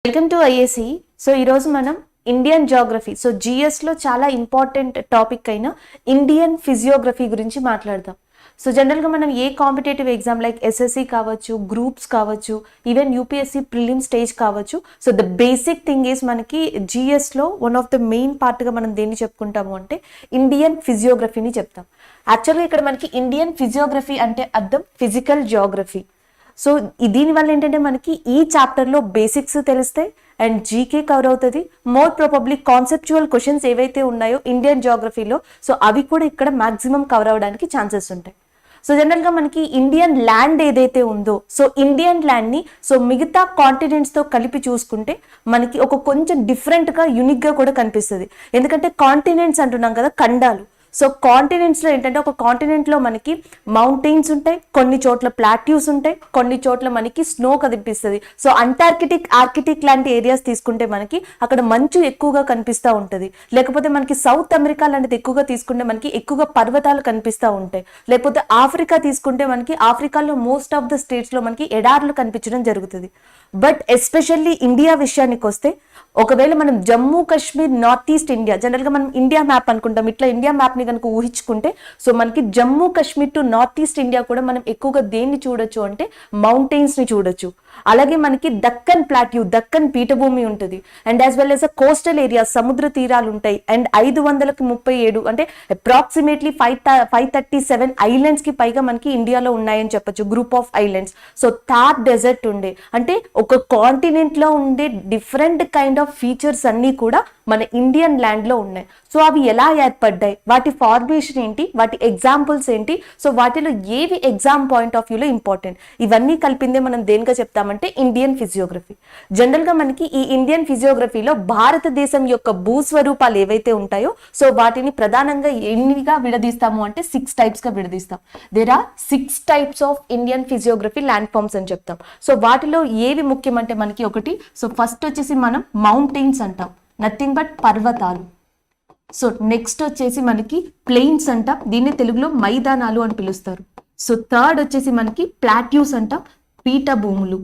Welcome to IAC. So ఈరోజు మనం Indian geography, so జిఎస్లో చాలా ఇంపార్టెంట్ టాపిక్ అయిన ఇండియన్ ఫిజియోగ్రఫీ గురించి మాట్లాడదాం. సో జనరల్గా మనం ఏ కాంపిటేటివ్ ఎగ్జామ్ లైక్ ఎస్ఎస్సి కావచ్చు, గ్రూప్స్ కావచ్చు, ఈవెన్ యూపీఎస్సి ప్రిలిమ్ స్టేజ్ కావచ్చు. So the basic thing is మనకి జిఎస్లో వన్ ఆఫ్ ద మెయిన్ పార్ట్గా మనం దేన్ని చెప్పుకుంటాము అంటే ఇండియన్ ఫిజియోగ్రఫీని చెప్తాం. యాక్చువల్గా ఇక్కడ మనకి ఇండియన్ ఫిజియోగ్రఫీ అంటే అర్థం ఫిజికల్ జియోగ్రఫీ. సో దీనివల్ల ఏంటంటే మనకి ఈ చాప్టర్లో బేసిక్స్ తెలుస్తాయి అండ్ జీకే కవర్ అవుతుంది. మోర్ ప్రాబబ్లీ కాన్సెప్చువల్ క్వశ్చన్స్ ఏవైతే ఉన్నాయో ఇండియన్ జియోగ్రఫీలో, సో అవి కూడా ఇక్కడ మాక్సిమం కవర్ అవ్వడానికి ఛాన్సెస్ ఉంటాయి. సో జనరల్గా మనకి ఇండియన్ ల్యాండ్ ఏదైతే ఉందో, సో ఇండియన్ ల్యాండ్ని సో మిగతా కాంటినెంట్స్తో కలిపి చూసుకుంటే మనకి ఒక కొంచెం డిఫరెంట్గా యూనిక్గా కూడా కనిపిస్తుంది. ఎందుకంటే కాంటినెంట్స్ అంటున్నాం కదా, ఖండాలు. సో కాంటినెంట్స్లో ఏంటంటే ఒక కాంటినెంట్లో మనకి మౌంటైన్స్ ఉంటాయి, కొన్ని చోట్ల ప్లాట్యూస్ ఉంటాయి, కొన్ని చోట్ల మనకి స్నో కనిపిస్తుంది. సో ఆర్కిటిక్ లాంటి ఏరియాస్ తీసుకుంటే మనకి అక్కడ మంచు ఎక్కువగా కనిపిస్తూ ఉంటుంది. లేకపోతే మనకి సౌత్ అమెరికా లాంటిది ఎక్కువగా తీసుకుంటే మనకి ఎక్కువగా పర్వతాలు కనిపిస్తూ ఉంటాయి. లేకపోతే ఆఫ్రికా తీసుకుంటే మనకి ఆఫ్రికాలో మోస్ట్ ఆఫ్ ద స్టేట్స్లో మనకి ఎడార్లు కనిపించడం జరుగుతుంది. బట్ ఎస్పెషల్లీ ఇండియా విషయానికి వస్తే, ఒకవేళ మనం Jammu Kashmir, north east India, జనరల్గా మనం ఇండియా మ్యాప్ అనుకుంటాం, ఇట్లా ఇండియా మ్యాప్ని కనుక ఊహించుకుంటే సో మనకి Jammu Kashmir to north east India కూడా మనం ఎక్కువగా దేన్ని చూడొచ్చు అంటే మౌంటైన్స్ని చూడొచ్చు. అలాగే మనకి దక్కన్ ప్లాట్యూ, దక్కన్ పీఠభూమి ఉంటుంది. And as well as a coastal area, సముద్ర తీరాలు ఉంటాయి. అండ్ 537 అంటే అప్రాక్సిమేట్లీ 537 ఐలాండ్స్ కి పైగా మనకి ఇండియాలో ఉన్నాయని చెప్పొచ్చు, group of islands. So Thar desert ఉండే, అంటే ఒక కాంటినెంట్ లో ఉండే డిఫరెంట్ కైండ్ ఆఫ్ ఫీచర్స్ అన్ని కూడా మన ఇండియన్ ల్యాండ్ లో ఉన్నాయి. సో అవి ఎలా ఏర్పడ్డాయి, వాటి ఫార్మేషన్ ఏంటి, వాటి ఎగ్జాంపుల్స్ ఏంటి, సో వాటిలో ఏవి ఎగ్జామ్ పాయింట్ ఆఫ్ వ్యూలో ఇంపార్టెంట్, ఇవన్నీ కలిపిందే మనం దేనిగా చెప్తామంటే ఇండియన్ ఫిజియోగ్రఫీ. జనరల్ గా మనకి ఈ ఇండియన్ ఫిజియోగ్రఫీలో భారతదేశం యొక్క భూస్వరూపాలు ఏవైతే ఉంటాయో సో వాటిని ప్రధానంగా ఎన్నిగా విడదీస్తాము అంటే 6 types గా విడదీస్తాం. There are 6 types of Indian physiography landforms అని చెప్తాం. సో వాటిలో ఏవి ముఖ్యమంటే మనకి ఒకటి, సో ఫస్ట్ వచ్చేసి మనం మౌంటైన్స్ అంటాం, నథింగ్ బట్ పర్వతాలు. సో నెక్స్ట్ వచ్చేసి మనకి ప్లెయిన్స్ అంటాం, దీన్ని తెలుగులో మైదానాలు అని పిలుస్తారు. సో థర్డ్ వచ్చేసి మనకి ప్లాట్యూస్ అంటాం, పీఠభూములు.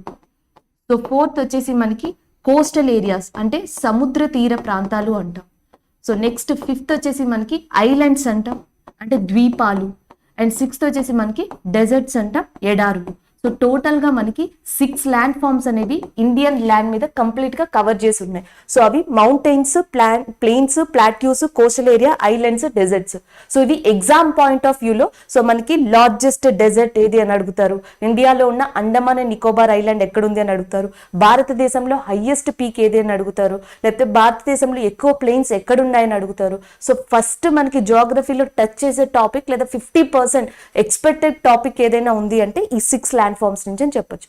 సో ఫోర్త్ వచ్చేసి మనకి కోస్టల్ ఏరియాస్ అంటే సముద్ర తీర ప్రాంతాలు అంటాం. సో నెక్స్ట్ ఫిఫ్త్ వచ్చేసి మనకి ఐలాండ్స్ అంటాం, అంటే ద్వీపాలు. అండ్ సిక్స్త్ వచ్చేసి మనకి డెజర్ట్స్ అంటాం, ఎడారులు. సో టోటల్గా మనకి 6 ల్యాండ్ ఫార్మ్స్ అనేవి ఇండియన్ ల్యాండ్ మీద కంప్లీట్గా కవర్ చేసి ఉన్నాయి. సో అవి mountains, plains, plateaus, coastal area, islands, deserts. So ఇవి ఎగ్జామ్ పాయింట్ ఆఫ్ వ్యూలో సో మనకి లార్జెస్ట్ డెజర్ట్ ఏది అని అడుగుతారు, ఇండియాలో ఉన్న అండమాన్ అండ్ నికోబార్ ఐలాండ్ ఎక్కడుంది అని అడుగుతారు, భారతదేశంలో హైయెస్ట్ పీక్ ఏది అని అడుగుతారు, లేకపోతే భారతదేశంలో ఎక్కువ ప్లెయిన్స్ ఎక్కడున్నాయని అడుగుతారు. సో ఫస్ట్ మనకి జియోగ్రఫీలో టచ్ చేసే టాపిక్ లేదా 50% ఎక్స్పెక్టెడ్ టాపిక్ ఏదైనా ఉంది అంటే ఈ 6 ల్యాండ్ ఫార్మ్స్ నుంచి అని చెప్పొచ్చు.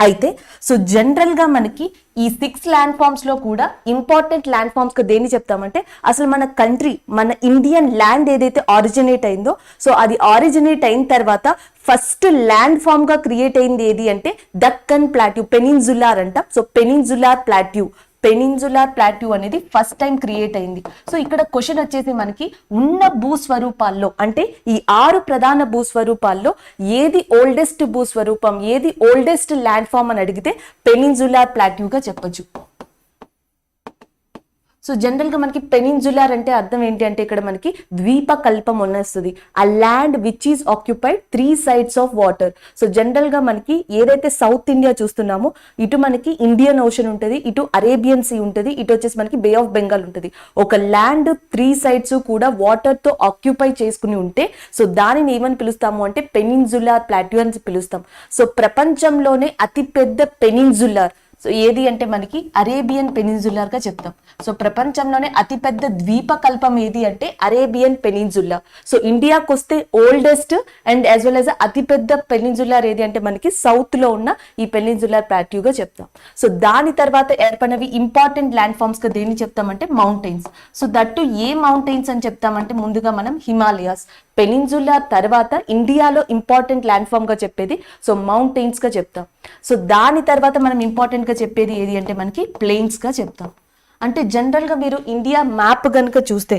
అయితే సో జనరల్ గా మనకి ఈ 6 ల్యాండ్ ఫార్మ్స్ లో కూడా ఇంపార్టెంట్ ల్యాండ్ ఫార్మ్స్ గా దేన్ని చెప్తామంటే, అసలు మన కంట్రీ, మన ఇండియన్ ల్యాండ్ ఏదైతే ఆరిజినేట్ అయిందో సో అది ఆరిజినేట్ అయిన తర్వాత ఫస్ట్ ల్యాండ్ ఫార్మ్ గా క్రియేట్ అయింది ఏది అంటే దక్కన్ ప్లాట్యూ, పెనిన్సులార్ అంటాం. సో పెనిన్సులార్ ప్లాట్యూ అనేది ఫస్ట్ టైం క్రియేట్ అయింది. సో ఇక్కడ క్వశ్చన్ వచ్చేసి మనకి ఉన్న భూస్వరూపాల్లో అంటే ఈ 6 ప్రధాన భూస్వరూపాల్లో ఏది ఓల్డెస్ట్ భూస్వరూపం, ఏది ఓల్డెస్ట్ ల్యాండ్ ఫార్మ్ అని అడిగితే పెనిన్సులార్ ప్లాట్యూగా చెప్పొచ్చు. సో జనరల్గా మనకి పెనిన్సులార్ అంటే అర్థం ఏంటి అంటే ఇక్కడ మనకి ద్వీపకల్పం వస్తుంది, ఆ land which is occupied 3 sides of water. So జనరల్గా మనకి ఏదైతే సౌత్ ఇండియా చూస్తున్నామో ఇటు మనకి ఇండియన్ ఓషన్ ఉంటుంది, ఇటు అరేబియన్ సీ ఉంటుంది, ఇటు వచ్చేసి మనకి బే ఆఫ్ బెంగాల్ ఉంటుంది. ఒక ల్యాండ్ 3 sides కూడా వాటర్తో ఆక్యుపై చేసుకుని ఉంటే సో దానిని ఏమని పిలుస్తాము అంటే పెనిన్సులార్ ప్లాట్యూ అని పిలుస్తాం. సో ప్రపంచంలోనే అతిపెద్ద పెనిన్సులార్ సో ఏది అంటే మనకి అరేబియన్ పెనిన్సులార్ గా చెప్తాం. సో ప్రపంచంలోనే అతిపెద్ద ద్వీపకల్పం ఏది అంటే అరేబియన్ పెనిన్సులా. సో ఇండియాకి వస్తే oldest and as well as అతిపెద్ద పెనిన్సులార్ ఏది అంటే మనకి సౌత్ లో ఉన్న ఈ పెనిన్సులార్ ప్లాట్యూగా చెప్తాం. సో దాని తర్వాత ఏర్పడినవి ఇంపార్టెంట్ ల్యాండ్ ఫార్మ్స్ గా దేన్ని చెప్తామంటే మౌంటైన్స్. సో దట్టు ఏ మౌంటైన్స్ అని చెప్తామంటే ముందుగా మనం హిమాలయాస్, పెనిన్సులార్ తర్వాత ఇండియాలో ఇంపార్టెంట్ ల్యాండ్ ఫామ్ గా చెప్పేది సో మౌంటైన్స్ గా చెప్తాం. సో దాని తర్వాత మనం ఇంపార్టెంట్ గా చెప్పేది ఏది అంటే మనకి ప్లెయిన్స్ గా చెప్తాం. అంటే జనరల్ గా మీరు ఇండియా మ్యాప్ గనుక చూస్తే,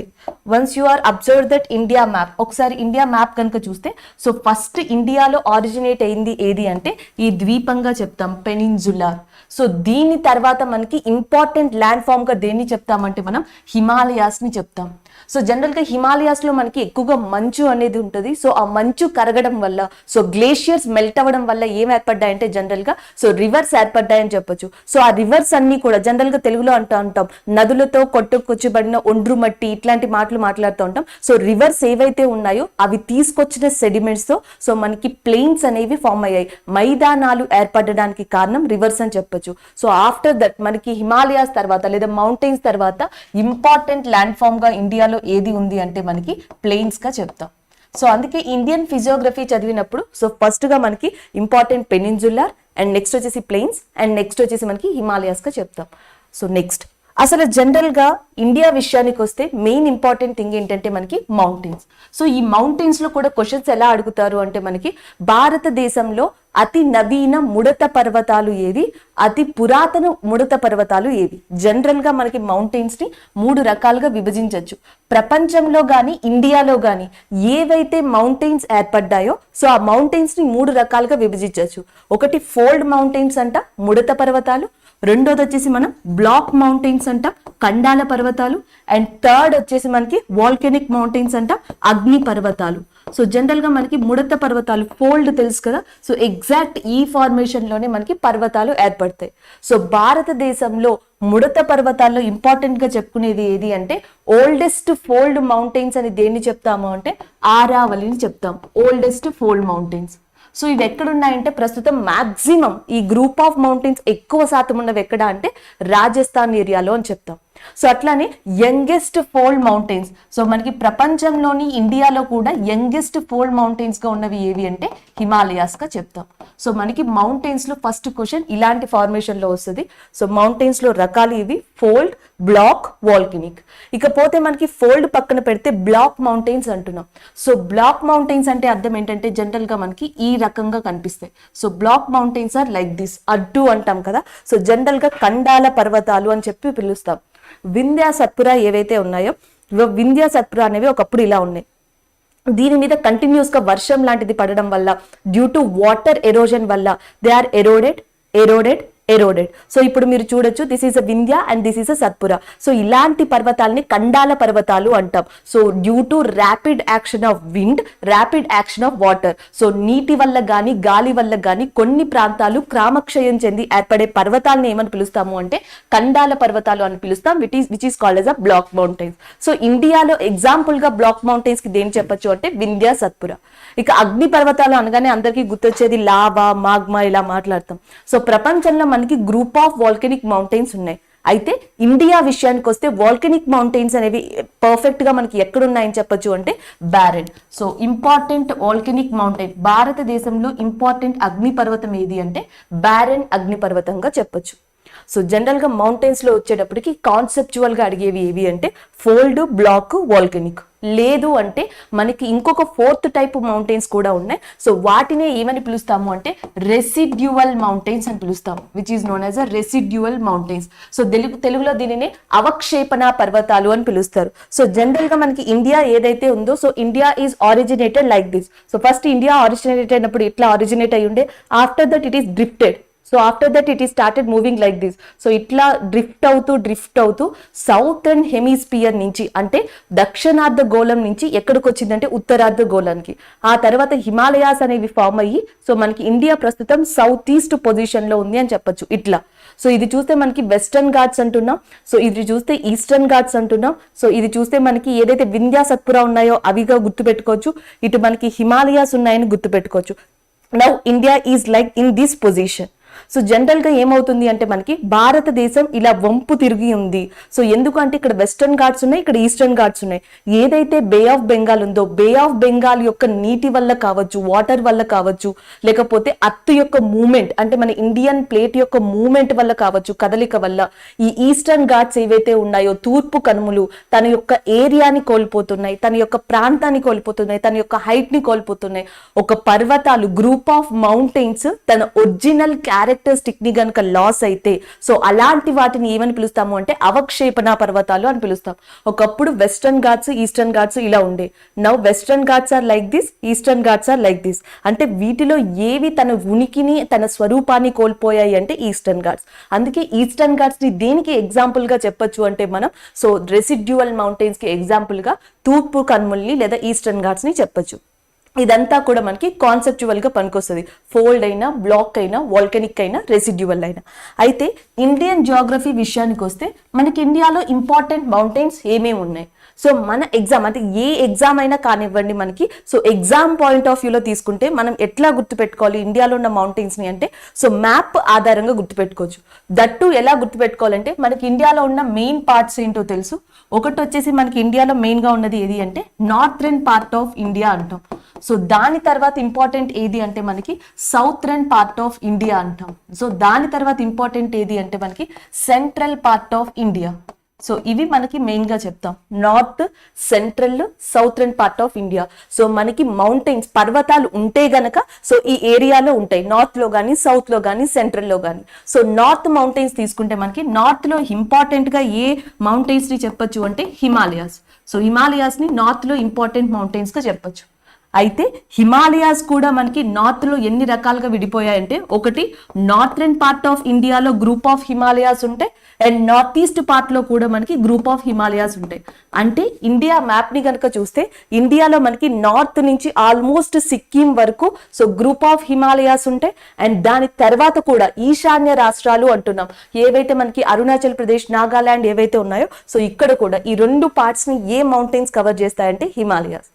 once you are observe that India map, ఒకసారి ఇండియా మ్యాప్ గనుక చూస్తే సో ఫస్ట్ ఇండియాలో ఆరిజినేట్ అయింది ఏది అంటే ఈ ద్వీపంగా చెప్తాం, పెనిన్సులార్. సో దీని తర్వాత మనకి ఇంపార్టెంట్ ల్యాండ్ ఫామ్ గా దేన్ని చెప్తామంటే మనం హిమాలయాస్ ని చెప్తాం. సో జనరల్ గా హిమాలయాస్ లో మనకి ఎక్కువగా మంచు అనేది ఉంటుంది. సో ఆ మంచు కరగడం వల్ల, సో గ్లేషియర్స్ మెల్ట్ అవ్వడం వల్ల ఏం ఏర్పడ్డాయంటే జనరల్ గా సో రివర్స్ ఏర్పడ్డాయని చెప్పొచ్చు. సో ఆ రివర్స్ అన్ని కూడా జనరల్ గా తెలుగులో అంటాం నదులతో కొట్టుకొచ్చబడిన ఒండ్రు మట్టి, ఇట్లాంటి మాటలు మాట్లాడుతూ ఉంటాం. సో రివర్స్ ఏవైతే ఉన్నాయో అవి తీసుకొచ్చిన సెడిమెంట్స్ తో సో మనకి ప్లెయిన్స్ అనేవి ఫామ్ అయ్యాయి. మైదానాలు ఏర్పడడానికి కారణం రివర్స్ అని చెప్పొచ్చు. సో ఆఫ్టర్ దట్ మనకి హిమాలయాస్ తర్వాత లేదా మౌంటైన్స్ తర్వాత ఇంపార్టెంట్ ల్యాండ్ ఫామ్ గా ఇండియాలో ఏది ఉంది అంటే మనకి ప్లెయిన్స్ గా చెప్తాం. సో అందుకే ఇండియన్ ఫిజియోగ్రఫీ చదివినప్పుడు సో ఫస్ట్ గా మనకి ఇంపార్టెంట్ పెనిన్సులర్ అండ్ నెక్స్ట్ వచ్చేసి ప్లెయిన్స్ అండ్ నెక్స్ట్ వచ్చేసి మనకి హిమాలయాస్ గా చెప్తాం. సో నెక్స్ట్ అసలు జనరల్ గా ఇండియా విషయానికి వస్తే మెయిన్ ఇంపార్టెంట్ థింగ్ ఏంటంటే మనకి మౌంటైన్స్. సో ఈ మౌంటైన్స్ లో కూడా క్వశ్చన్స్ ఎలా అడుగుతారు అంటే మనకి భారతదేశంలో అతి నవీన ముడత పర్వతాలు ఏవి, అతి పురాతన ముడత పర్వతాలు ఏవి. జనరల్ గా మనకి మౌంటైన్స్ ని 3 రకాలుగా విభజించవచ్చు. ప్రపంచంలో గాని ఇండియాలో గాని ఏవైతే మౌంటైన్స్ ఏర్పడ్డాయో సో ఆ మౌంటైన్స్ ని 3 రకాలుగా విభజించవచ్చు. ఒకటి ఫోల్డ్ మౌంటైన్స్ అంట, ముడత పర్వతాలు. రెండోది వచ్చేసి మనం బ్లాక్ మౌంటైన్స్ అంట, కండాల పర్వతాలు. అండ్ థర్డ్ వచ్చేసి మనకి వాల్కెనిక్ మౌంటైన్స్ అంట, అగ్ని పర్వతాలు. సో జనరల్ గా మనకి ముడత పర్వతాలు ఫోల్డ్ తెలుసు కదా. సో ఎగ్జాక్ట్ ఈ ఫార్మేషన్ లోనే మనకి పర్వతాలు ఏర్పడతాయి. సో భారతదేశంలో ముడత పర్వతాల్లో ఇంపార్టెంట్ గా చెప్పుకునేది ఏది అంటే ఓల్డెస్ట్ ఫోల్డ్ మౌంటైన్స్ అని దేన్ని చెప్తాము అంటే ఆరావళిని చెప్తాం, ఓల్డెస్ట్ ఫోల్డ్ మౌంటైన్స్. సో ఇవి ఎక్కడున్నాయంటే ప్రస్తుతం మాక్సిమం ఈ గ్రూప్ ఆఫ్ మౌంటైన్స్ ఎక్కువ శాతం ఉన్నవి ఎక్కడ అంటే రాజస్థాన్ ఏరియాలో అని చెప్తాం. సో అట్లానే యంగెస్ట్ ఫోల్డ్ మౌంటైన్స్, సో మనకి ప్రపంచంలోని ఇండియాలో కూడా యంగెస్ట్ ఫోల్డ్ మౌంటైన్స్ గా ఉన్నవి ఏవి అంటే హిమాలయాస్ గా చెప్తాం. సో మనకి మౌంటైన్స్ లో ఫస్ట్ క్వశ్చన్ ఇలాంటి ఫార్మేషన్ లో వస్తుంది. సో మౌంటైన్స్ లో రకాలు ఇవి ఫోల్డ్, బ్లాక్, వాల్కెనిక్. ఇకపోతే మనకి ఫోల్డ్ పక్కన పెడితే బ్లాక్ మౌంటైన్స్ అంటున్నాం. సో బ్లాక్ మౌంటైన్స్ అంటే అర్థం ఏంటంటే జనరల్ గా మనకి ఈ రకంగా కనిపిస్తాయి. So block mountains are like this, అడ్డు అంటాం కదా. సో జనరల్ గా కండాల పర్వతాలు అని చెప్పి పిలుస్తాం. వింధ్య సత్పురా ఏవైతే ఉన్నాయో వింధ్య సత్పురా అనేవి ఒకప్పుడు ఇలా ఉన్నాయి. దీని మీద కంటిన్యూస్ గా వర్షం లాంటిది పడడం వల్ల డ్యూ టు వాటర్ ఎరోజన్ వల్ల దే ఆర్ ఎరోడెడ్. సో ఇప్పుడు మీరు చూడొచ్చు this is a Vindhya and this is a Satpura. So ఇలాంటి పర్వతాలని కండాల పర్వతాలు అంటాం. So due to rapid action of wind, rapid action of water, so నీటి వల్ల గాని గాలి వల్ల గాని కొన్ని ప్రాంతాలు క్రామక్షయం చెంది ఏర్పడే పర్వతాలను ఏమని పిలుస్తాము అంటే కండాల పర్వతాలు అని పిలుస్తాం, which is called as a block mountains. So ఇండియాలో ఎగ్జాంపుల్ గా బ్లాక్ మౌంటైన్స్ కి దేని చెప్పొచ్చు అంటే వింధ్య, సత్పురా. ఇక అగ్ని పర్వతాలు అనగానే అందరికీ గుర్తొచ్చేది లావా, మాగ్మా ఇలా మాట్లాడతాం. సో ప్రపంచంలో మనకి గ్రూప్ ఆఫ్ వాల్కెనిక్ మౌంటైన్స్ ఉన్నాయి. అయితే ఇండియా విషయానికి వస్తే వాల్కెనిక్ మౌంటైన్స్ అనేవి పర్ఫెక్ట్ గా మనకి ఎక్కడున్నాయని చెప్పొచ్చు అంటే బ్యారెన్. సో ఇంపార్టెంట్ వాల్కెనిక్ మౌంటైన్ భారతదేశంలో ఇంపార్టెంట్ అగ్ని పర్వతం ఏది అంటే బ్యారెన్ అగ్ని పర్వతంగా చెప్పొచ్చు. సో జనరల్ గా మౌంటైన్స్ లో వచ్చేటప్పటికి కాన్సెప్చువల్ గా అడిగేవి ఏవి అంటే ఫోల్డ్, బ్లాక్, వాల్కెనిక్. లేదు అంటే మనకి ఇంకొక 4th టైప్ మౌంటైన్స్ కూడా ఉన్నాయి. సో వాటినే ఏమని పిలుస్తాము అంటే రెసిడ్యువల్ మౌంటైన్స్ అని పిలుస్తాము, which is known as a residual mountains. So తెలుగులో దీనిని అవక్షేపణ పర్వతాలు అని పిలుస్తారు. సో జనరల్ గా మనకి ఇండియా ఏదైతే ఉందో so India is originated like this. So first India originate అయినప్పుడు ఇట్లా ఆరిజినేట్ అయ్యి ఉండే, after that it is drifted. So after that it ఈ started moving like this. So ఇట్లా డ్రిఫ్ట్ అవుతూ సౌతర్న్ హెమిస్పియర్ నుంచి అంటే దక్షిణార్ధ గోళం నుంచి ఎక్కడికి వచ్చిందంటే ఉత్తరార్ధ గోళానికి. ఆ తర్వాత హిమాలయాస్ అనేవి ఫామ్ అయ్యి సో మనకి ఇండియా ప్రస్తుతం సౌత్ ఈస్ట్ పొజిషన్ లో ఉంది అని చెప్పొచ్చు ఇట్లా. సో ఇది చూస్తే మనకి వెస్టర్న్ ఘాట్స్ అంటున్నాం, సో ఇది చూస్తే ఈస్టర్న్ ఘాట్స్ అంటున్నాం. సో ఇది చూస్తే మనకి ఏదైతే వింధ్య, సత్పురా ఉన్నాయో అవిగా గుర్తుపెట్టుకోవచ్చు, ఇటు మనకి హిమాలయాస్ ఉన్నాయని గుర్తుపెట్టుకోవచ్చు. Now India is like in this position. So general గా ఏమవుతుంది అంటే మనకి భారతదేశం ఇలా వంపు తిరిగి ఉంది. సో ఎందుకంటే ఇక్కడ వెస్టర్న్ ఘాట్స్ ఉన్నాయి, ఇక్కడ ఈస్టర్న్ ఘాట్స్ ఉన్నాయి. ఏదైతే బే ఆఫ్ బెంగాల్ ఉందో బే ఆఫ్ బెంగాల్ యొక్క నీటి వల్ల కావచ్చు, వాటర్ వల్ల కావచ్చు, లేకపోతే అత్తు యొక్క మూమెంట్ అంటే మన ఇండియన్ ప్లేట్ యొక్క మూమెంట్ వల్ల కావచ్చు, కదలిక వల్ల ఈ ఈస్టర్న్ ఘాట్స్ ఏవైతే ఉన్నాయో తూర్పు కనుమలు తన యొక్క ఏరియాని కోల్పోతున్నాయి, తన యొక్క ప్రాంతాన్ని కోల్పోతున్నాయి, తన యొక్క హైట్ ని కోల్పోతున్నాయి. ఒక పర్వతాలు గ్రూప్ ఆఫ్ మౌంటైన్స్ తన ఒరిజినల్ క్యారెక్టర్ క్యారెక్టరిస్టిక్ ని గనుక లాస్ అయితే సో అలాంటి వాటిని ఏమని పిలుస్తాము అంటే అవక్షేపణ పర్వతాలు అని పిలుస్తాం. ఒకప్పుడు వెస్టర్న్ ఘాట్స్, ఈస్టర్న్ ఘాట్స్ ఇలా ఉండే. Now Western Ghats are like this, Eastern Ghats are like this. అంటే వీటిలో ఏవి తన ఉనికిని తన స్వరూపాన్ని కోల్పోయాయి అంటే ఈస్టర్న్ ఘాట్స్. అందుకే ఈస్టర్న్ ఘాట్స్ ని దేనికి ఎగ్జాంపుల్ గా చెప్పొచ్చు అంటే మనం సో రెసిడ్యువల్ మౌంటైన్స్ కి ఎగ్జాంపుల్ గా తూర్పు కనుమల్ని లేదా ఈస్టర్న్ ఘాట్స్ ని చెప్పొచ్చు. ఇదంతా కూడా మనకి కాన్సెప్చువల్ గా పనికొస్తుంది. ఫోల్డ్ అయినా, బ్లాక్ అయినా, వాల్కెనిక్ అయినా, రెసిడ్యువల్ అయినా. అయితే ఇండియన్ జియోగ్రఫీ విషయానికి వస్తే మనకి ఇండియాలో ఇంపార్టెంట్ మౌంటైన్స్ ఏమేమి ఉన్నాయి. సో మన ఎగ్జామ్ అంటే ఏ ఎగ్జామ్ అయినా కానివ్వండి మనకి సో ఎగ్జామ్ పాయింట్ ఆఫ్ వ్యూలో తీసుకుంటే మనం ఎట్లా గుర్తుపెట్టుకోవాలి ఇండియాలో ఉన్న మౌంటైన్స్ ని అంటే సో మ్యాప్ ఆధారంగా గుర్తుపెట్టుకోవచ్చు. దట్టు ఎలా గుర్తుపెట్టుకోవాలంటే మనకి ఇండియాలో ఉన్న మెయిన్ పార్ట్స్ ఏంటో తెలుసు. ఒకటి వచ్చేసి మనకి ఇండియాలో మెయిన్ గా ఉన్నది ఏది అంటే నార్థరన్ పార్ట్ ఆఫ్ ఇండియా అంటాం. సో దాని తర్వాత ఇంపార్టెంట్ ఏది అంటే మనకి సౌత్రన్ పార్ట్ ఆఫ్ ఇండియా అంటాం. సో దాని తర్వాత ఇంపార్టెంట్ ఏది అంటే మనకి central part of India. So ఇవి మనకి మెయిన్ గా చెప్తాం. North, central, Southern part of India. So మనకి మౌంటైన్స్ పర్వతాలు ఉంటే గనక సో ఈ ఏరియాలో ఉంటాయి. నార్త్ లో గానీ, సౌత్ లో గానీ, సెంట్రల్ లో గానీ. సో నార్త్ మౌంటైన్స్ తీసుకుంటే మనకి నార్త్ లో ఇంపార్టెంట్ గా ఏ మౌంటైన్స్ ని చెప్పొచ్చు అంటే హిమాలయాస్. సో హిమాలయాస్ ని నార్త్ లో ఇంపార్టెంట్ మౌంటైన్స్ గా చెప్పొచ్చు. అయితే హిమాలయాస్ కూడా మనకి నార్త్ లో ఎన్ని రకాలుగా విడిపోయాయంటే ఒకటి నార్థరన్ పార్ట్ ఆఫ్ ఇండియాలో గ్రూప్ ఆఫ్ హిమాలయాస్ ఉంటాయి అండ్ నార్త్ ఈస్ట్ పార్ట్ లో కూడా మనకి గ్రూప్ ఆఫ్ హిమాలయాస్ ఉంటాయి. అంటే ఇండియా మ్యాప్ ని కనుక చూస్తే ఇండియాలో మనకి నార్త్ నుంచి ఆల్మోస్ట్ సిక్కిం వరకు సో గ్రూప్ ఆఫ్ హిమాలయాస్ ఉంటాయి. అండ్ దాని తర్వాత కూడా ఈశాన్య రాష్ట్రాలు అంటున్నాం ఏవైతే మనకి అరుణాచల్ ప్రదేశ్, నాగాలాండ్ ఏవైతే ఉన్నాయో సో ఇక్కడ కూడా ఈ రెండు పార్ట్స్ ని ఏ మౌంటైన్స్ కవర్ చేస్తాయంటే హిమాలయాస్.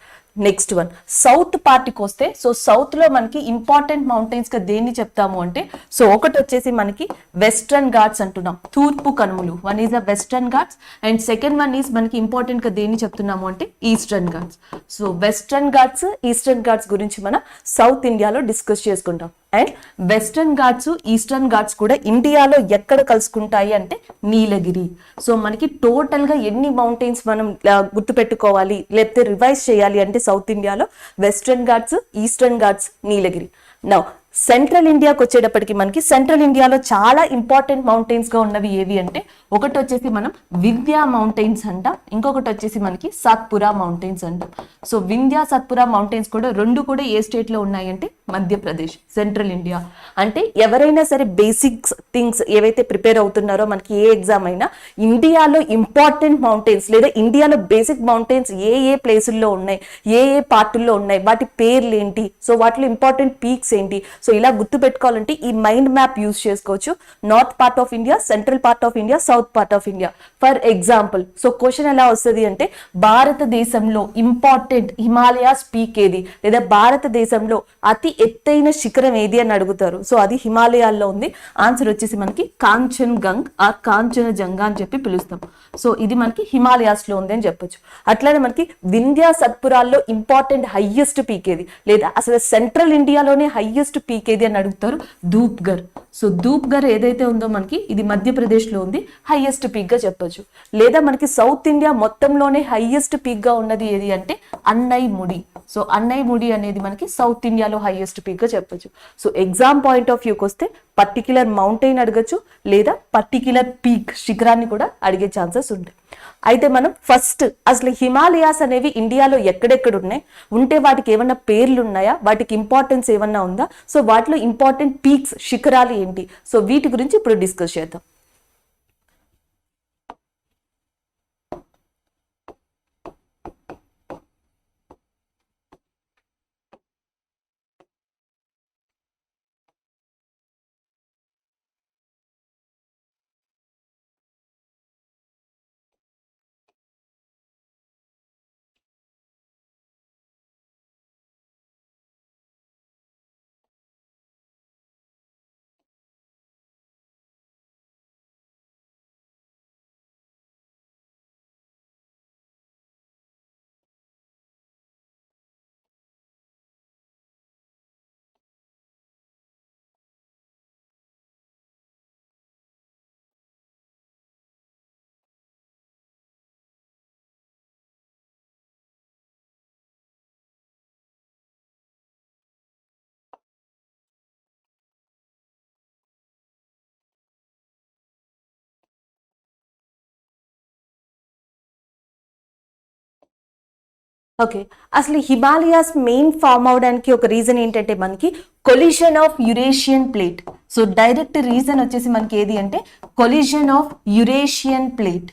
నెక్స్ట్ వన్ సౌత్ పార్టీకి వస్తే సో సౌత్ లో మనకి ఇంపార్టెంట్ మౌంటైన్స్ గా దేన్ని చెప్తాము అంటే సో ఒకటి వచ్చేసి మనకి వెస్టర్న్ ఘాట్స్ అంటున్నాం, తూర్పు కనుమలు. One is the Western Ghats and second one is మనకి ఇంపార్టెంట్ గా దేన్ని చెప్తున్నాము అంటే Eastern Ghats. So western Ghats, Eastern Ghats గురించి మనం సౌత్ ఇండియాలో డిస్కస్ చేసుకుంటాం. And Western Ghats, Eastern Ghats కూడా ఇండియాలో ఎక్కడ కలుసుకుంటాయి అంటే నీలగిరి. సో మనకి టోటల్ గా ఎన్ని మౌంటైన్స్ మనం గుర్తుపెట్టుకోవాలి లేకపోతే రివైజ్ చేయాలి అంటే సౌత్ ఇండియాలో వెస్టర్న్ ఘాట్స్, ఈస్టర్న్ ఘాట్స్, నీలగిరి. నౌ సెంట్రల్ ఇండియాకి వచ్చేటప్పటికి మనకి సెంట్రల్ ఇండియాలో చాలా ఇంపార్టెంట్ మౌంటైన్స్ గా ఉన్నవి ఏవి అంటే ఒకటి వచ్చేసి మనం వింధ్యా మౌంటైన్స్ అంటాం, ఇంకొకటి వచ్చేసి మనకి సత్పురా మౌంటైన్స్ అంటాం. సో వింధ్యా, సత్పురా మౌంటైన్స్ కూడా రెండు కూడా ఏ స్టేట్ లో ఉన్నాయి అంటే మధ్యప్రదేశ్, సెంట్రల్ ఇండియా. అంటే ఎవరైనా సరే బేసిక్స్ థింగ్స్ ఏవైతే ప్రిపేర్ అవుతున్నారో మనకి ఏ ఎగ్జామ్ అయినా ఇండియాలో ఇంపార్టెంట్ మౌంటైన్స్ లేదా ఇండియాలో బేసిక్ మౌంటైన్స్ ఏ ఏ ప్లేసుల్లో ఉన్నాయి, ఏ ఏ పార్టుల్లో ఉన్నాయి, వాటి పేర్లు ఏంటి, సో వాటిలో ఇంపార్టెంట్ పీక్స్ ఏంటి. సో ఇలా గుర్తు పెట్టుకోవాలంటే ఈ మైండ్ మ్యాప్ యూజ్ చేసుకోవచ్చు. North part of India, central part of India, south part of India. For example so question ఎలా వస్తుంది అంటే భారతదేశంలో ఇంపార్టెంట్ హిమాలయాస్ పీక్ ఏది లేదా భారతదేశంలో అతి ఎత్తైన శిఖరం ఏది అని అడుగుతారు. సో అది హిమాలయాల్లో ఉంది. ఆన్సర్ వచ్చేసి మనకి కాంచన్ గంగ్ ఆ కాంచనజంగా అని చెప్పి పిలుస్తాం. సో ఇది మనకి హిమాలయాస్ లో ఉంది అని చెప్పొచ్చు. అట్లానే మనకి వింధ్యా, సత్పురాల్లో ఇంపార్టెంట్ హైయెస్ట్ పీక్ ఏది లేదా అసలు సెంట్రల్ ఇండియాలోనే హైయెస్ట్ పీక్ ఏది అని అడుగుతారు ధూప్గర్. సో ధూప్గర్ ఏదైతే ఉందో మనకి ఇది మధ్యప్రదేశ్ లో ఉంది, హైయెస్ట్ పీక్ గా చెప్పొచ్చు. లేదా మనకి సౌత్ ఇండియా మొత్తంలోనే హైయెస్ట్ పీక్ గా ఉన్నది ఏది అంటే అన్నైముడి. సో అన్నైముడి అనేది మనకి సౌత్ ఇండియాలో హైయెస్ట్ పీక్ గా చెప్పొచ్చు. సో ఎగ్జామ్ పాయింట్ ఆఫ్ వ్యూకి వస్తే పర్టిక్యులర్ మౌంటైన్ అడగచ్చు లేదా పర్టిక్యులర్ పీక్ శిఖరాన్ని కూడా అడిగే ఛాన్సెస్ ఉంటాయి. అయితే మనం ఫస్ట్ అసలు హిమాలయాస్ అనేవి ఇండియాలో ఎక్కడెక్కడ ఉన్నాయి, ఉంటే వాటికి ఏమన్నా పేర్లు ఉన్నాయా, వాటికి ఇంపార్టెన్స్ ఏమన్నా ఉందా, సో వాటిలో ఇంపార్టెంట్ పీక్స్ శిఖరాలు ఏంటి, సో వీటి గురించి ఇప్పుడు డిస్కస్ చేద్దాం. ఓకే, అసలు హిమాలయాస్ మెయిన్ ఫామ్ అవడానికి ఒక రీజన్ ఏంటంటే మనకి collision of Eurasian plate. So direct reason వచ్చేసి మనకి ఏది అంటే collision of Eurasian plate.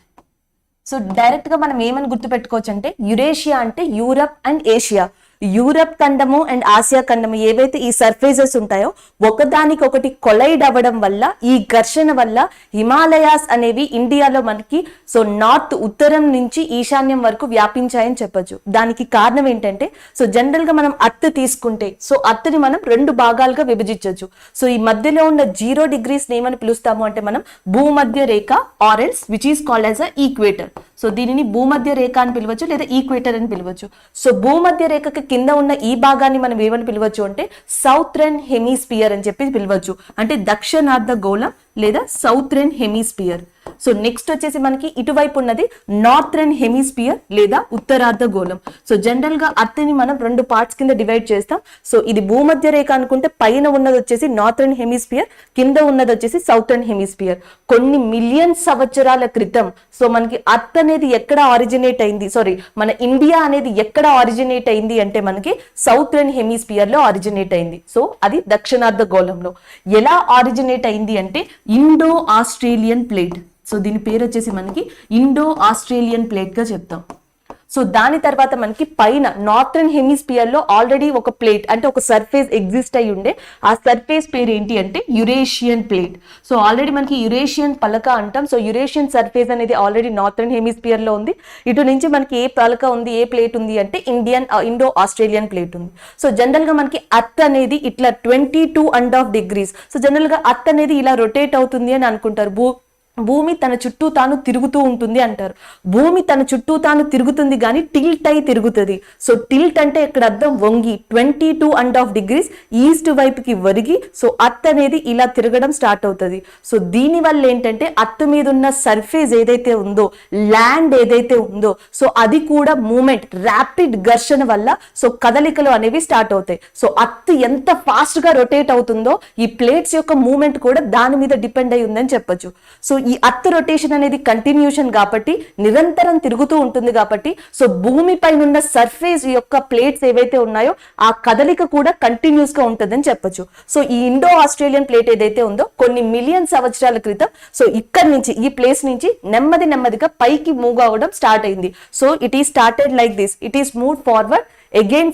So direct గా మనం ఏమని గుర్తుపెట్టుకోవచ్చు అంటే యురేషియా అంటే యూరప్ అండ్ ఏషియా. యూరప్ ఖండము అండ్ ఆసియా ఖండము ఏవైతే ఈ సర్ఫేసెస్ ఉంటాయో ఒకదానికి ఒకటి కొలైడ్ అవ్వడం వల్ల, ఈ ఘర్షణ వల్ల హిమాలయాస్ అనేవి ఇండియాలో మనకి సో నార్త్ ఉత్తరం నుంచి ఈశాన్యం వరకు వ్యాపించాయని చెప్పొచ్చు. దానికి కారణం ఏంటంటే సో జనరల్ గా మనం అర్త్ తీసుకుంటే సో అర్త్ని మనం 2 భాగాలుగా విభజించవచ్చు. సో ఈ మధ్యలో ఉన్న 0 degrees ఏమని పిలుస్తాము అంటే మనం భూమధ్య రేఖ or else which is called as a equator. So దీనిని భూమధ్య రేఖ అని పిలవచ్చు లేదా ఈక్వేటర్ అని పిలవచ్చు. సో భూమధ్య రేఖకి కింద ఉన్న ఈ భాగాన్ని మనం ఏమని పిలవచ్చు అంటే సౌత్రన్ హెమిస్పియర్ అని చెప్పి పిలవచ్చు. అంటే దక్షిణార్ధ గోళం లేదా సౌత్రన్ హెమిస్పియర్. సో నెక్స్ట్ వచ్చేసి మనకి ఇటువైపు ఉన్నది నార్థరన్ హెమిస్పియర్ లేదా ఉత్తరార్ధ గోళం. సో జనరల్ గా అర్త్ని మనం 2 పార్ట్స్ కింద డివైడ్ చేస్తాం. సో ఇది భూమధ్య రేఖ అనుకుంటే పైన ఉన్నది వచ్చేసి నార్థరన్ హెమిస్పియర్, కింద ఉన్నది వచ్చేసి సౌతర్న్ హెమిస్పియర్. కొన్ని మిలియన్ సంవత్సరాల క్రితం సో మనకి అర్త్ అనేది ఎక్కడ ఆరిజినేట్ అయింది, మన ఇండియా అనేది ఎక్కడ ఆరిజినేట్ అయింది అంటే మనకి సౌతర్న్ హెమిస్పియర్ లో ఆరిజినేట్ అయింది. సో అది దక్షిణార్ధ గోళంలో. ఎలా ఆరిజినేట్ అయింది అంటే ఇండో ఆస్ట్రేలియన్ ప్లేట్. సో దీని పేరు వచ్చేసి మనకి ఇండో ఆస్ట్రేలియన్ ప్లేట్ గా చెప్తాం. సో దాని తర్వాత మనకి పైన నార్థరన్ హెమిస్పియర్ లో ఆల్రెడీ ఒక ప్లేట్ అంటే ఒక సర్ఫేస్ ఎగ్జిస్ట్ అయి ఉండే, ఆ సర్ఫేస్ పేరు ఏంటి అంటే యురేషియన్ ప్లేట్. సో ఆల్రెడీ మనకి యురేషియన్ పలక అంటాం. సో యురేషియన్ సర్ఫేస్ అనేది ఆల్రెడీ నార్థరన్ హెమిస్పియర్ లో ఉంది. ఇటు నుంచి మనకి ఏ పలక ఉంది, ఏ ప్లేట్ ఉంది అంటే ఇండో ఆస్ట్రేలియన్ ప్లేట్ ఉంది. సో జనరల్ గా మనకి అర్త్ అనేది ఇట్లా 22.5 degrees. సో జనరల్ గా అర్త్ అనేది ఇలా రొటేట్ అవుతుంది అని అనుకుంటారు. భూమి తన చుట్టూ తాను తిరుగుతూ ఉంటుంది అంటారు. భూమి తన చుట్టూ తాను తిరుగుతుంది కానీ టిల్ట్ అయి తిరుగుతుంది. సో టిల్ట్ అంటే ఇక్కడ అర్థం వంగి 22.5 degrees ఈస్ట్ వైపుకి ఒరిగి సో అర్త్ అనేది ఇలా తిరగడం స్టార్ట్ అవుతుంది. సో దీని వల్ల ఏంటంటే అర్త్ మీద ఉన్న సర్ఫేస్ ఏదైతే ఉందో, ల్యాండ్ ఏదైతే ఉందో సో అది కూడా మూమెంట్, ర్యాపిడ్ ఘర్షణ వల్ల సో కదలికలు అనేవి స్టార్ట్ అవుతాయి. సో అర్త్ ఎంత ఫాస్ట్ గా రొటేట్ అవుతుందో ఈ ప్లేట్స్ యొక్క మూమెంట్ కూడా దాని మీద డిపెండ్ అయి ఉందని చెప్పొచ్చు. సో ఈ అర్త్ రొటేషన్ అనేది కంటిన్యూషన్ కాబట్టి నిరంతరం తిరుగుతూ ఉంటుంది కాబట్టి సో భూమి పైన ఉన్న సర్ఫేస్ యొక్క ప్లేట్స్ ఏవైతే ఉన్నాయో ఆ కదలిక కూడా కంటిన్యూస్ గా ఉంటుందని చెప్పొచ్చు. సో ఈ ఇండో ఆస్ట్రేలియన్ ప్లేట్ ఏదైతే ఉందో కొన్ని మిలియన్ సంవత్సరాల క్రితం సో ఇక్కడ నుంచి ఈ ప్లేస్ నుంచి నెమ్మదిగా పైకి మూవ్ అవ్వడం స్టార్ట్ అయింది. So it is started like this, it is move forward again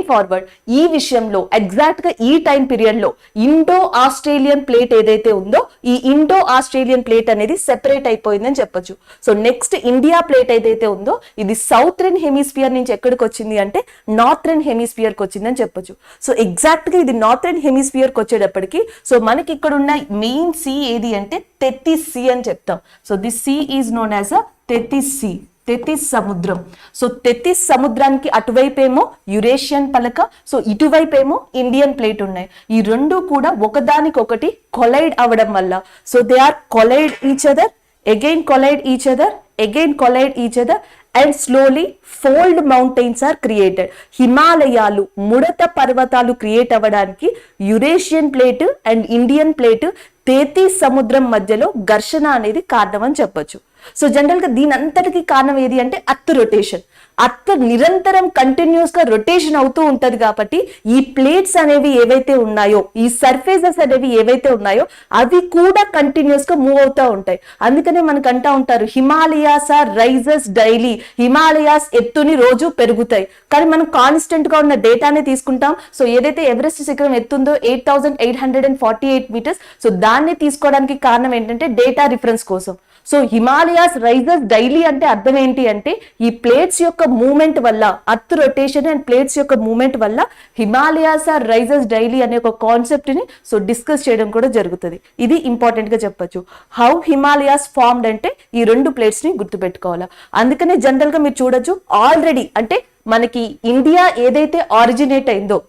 forward. ఈ విషయంలో ఎగ్జాక్ట్ గా ఈ టైం పీరియడ్ లో ఇండో ఆస్ట్రేలియన్ ప్లేట్ ఏదైతే ఉందో ఈ ఇండో ఆస్ట్రేలియన్ ప్లేట్ అనేది సెపరేట్ అయిపోయిందని చెప్పొచ్చు. సో నెక్స్ట్ ఇండియా ప్లేట్ ఏదైతే ఉందో ఇది సౌత్రన్ హెమిస్పియర్ నుంచి ఎక్కడికి వచ్చింది అంటే నార్థరన్ హెమిస్పియర్ కి వచ్చిందని చెప్పొచ్చు. సో ఎగ్జాక్ట్ గా ఇది నార్థరన్ హెమిస్పియర్ కి వచ్చేటప్పటికి సో మనకి ఇక్కడ ఉన్న మెయిన్ సీ ఏది అంటే తెతిస్ సీ అని చెప్తాం. So this sea is known as a Tethys sea, Tethys సముద్రం. సో తెతిస్ సముద్రానికి అటువైపేమో యురేషియన్ పలక, సో ఇటువైపేమో ఇండియన్ ప్లేట్ ఉన్నాయి. ఈ రెండు కూడా ఒకదానికొకటి కొలైడ్ అవ్వడం వల్ల so they are collide each other, again collide each other, again collide each other and slowly fold mountains are created. హిమాలయాలు, ముడత పర్వతాలు క్రియేట్ అవ్వడానికి Eurasian plate and Indian plate Tethys సముద్రం మధ్యలో ఘర్షణ అనేది కారణం అని చెప్పొచ్చు. సో జనరల్ గా దీని అంతటికి కారణం ఏది అంటే అర్త్ రొటేషన్. అర్త్ నిరంతరం కంటిన్యూస్ గా రొటేషన్ అవుతూ ఉంటది కాబట్టి ఈ ప్లేట్స్ అనేవి ఏవైతే ఉన్నాయో, ఈ సర్ఫేసెస్ అనేవి ఏవైతే ఉన్నాయో అవి కూడా కంటిన్యూస్ గా మూవ్ అవుతూ ఉంటాయి. అందుకనే మనకు అంటా ఉంటారు Himalayas are rises daily, Himalayas ఎత్తుని రోజు పెరుగుతాయి. కానీ మనం కాన్స్టెంట్ గా ఉన్న డేటానే తీసుకుంటాం. సో ఏదైతే ఎవరెస్ట్ శిఖరం ఎత్తుందో 8,848 meters, సో దాన్ని తీసుకోవడానికి కారణం ఏంటంటే డేటా రిఫరెన్స్ కోసం. సో హిమాలయాస్ రైజెస్ డైలీ అంటే అర్థం ఏంటి అంటే ఈ ప్లేట్స్ యొక్క మూవ్మెంట్ వల్ల, అర్త్ రొటేషన్ అండ్ ప్లేట్స్ యొక్క మూవ్మెంట్ వల్ల హిమాలయాస్ ఆర్ రైజెస్ డైలీ అనే ఒక కాన్సెప్ట్ ని సో డిస్కస్ చేయడం కూడా జరుగుతుంది. ఇది ఇంపార్టెంట్ గా చెప్పొచ్చు. హౌ హిమాలయాస్ ఫార్మ్డ్ అంటే ఈ 2 ప్లేట్స్ ని గుర్తుపెట్టుకోవాలా. అందుకనే జనరల్ గా మీరు చూడొచ్చు ఆల్రెడీ అంటే మనకి ఇండియా ఏదైతే ఆరిజినేట్ అయిందో,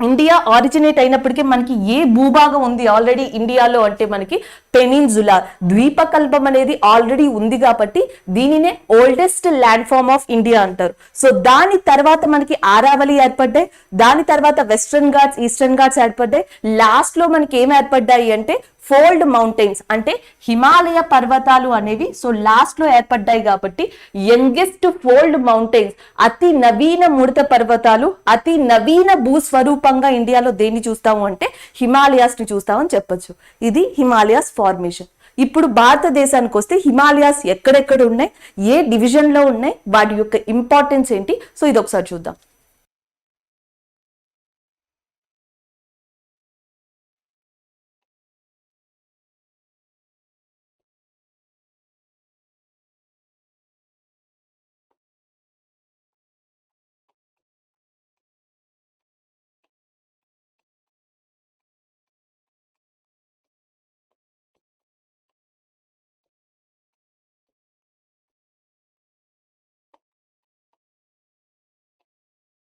ఇండియా ఆరిజినేట్ అయినప్పటికీ మనకి ఏ భూభాగం ఉంది ఆల్రెడీ ఇండియాలో అంటే మనకి పెనిన్సులా, ద్వీపకల్పం అనేది ఆల్రెడీ ఉంది కాబట్టి దీనినే oldest land form of India అంటారు. సో దాని తర్వాత మనకి ఆరావళి ఏర్పడ్డాయి, దాని తర్వాత వెస్ట్రన్ ఘాట్స్, ఈస్టర్న్ ఘాట్స్ ఏర్పడ్డాయి, లాస్ట్ లో మనకి ఏం ఏర్పడ్డాయి అంటే ఫోల్డ్ మౌంటైన్స్ అంటే హిమాలయ పర్వతాలు అనేవి సో లాస్ట్ లో ఏర్పడ్డాయి కాబట్టి యంగెస్ట్ ఫోల్డ్ మౌంటైన్స్, అతి నవీన ముడత పర్వతాలు, అతి నవీన భూస్వరూపంగా ఇండియాలో దేన్ని చూస్తాము అంటే హిమాలయాస్ ని చూస్తామని చెప్పొచ్చు. ఇది హిమాలయాస్ ఫార్మేషన్. ఇప్పుడు భారతదేశానికి వస్తే హిమాలయాస్ ఎక్కడెక్కడ ఉన్నాయి, ఏ డివిజన్ లో ఉన్నాయి, వాటి యొక్క ఇంపార్టెన్స్ ఏంటి, సో ఇది ఒకసారి చూద్దాం.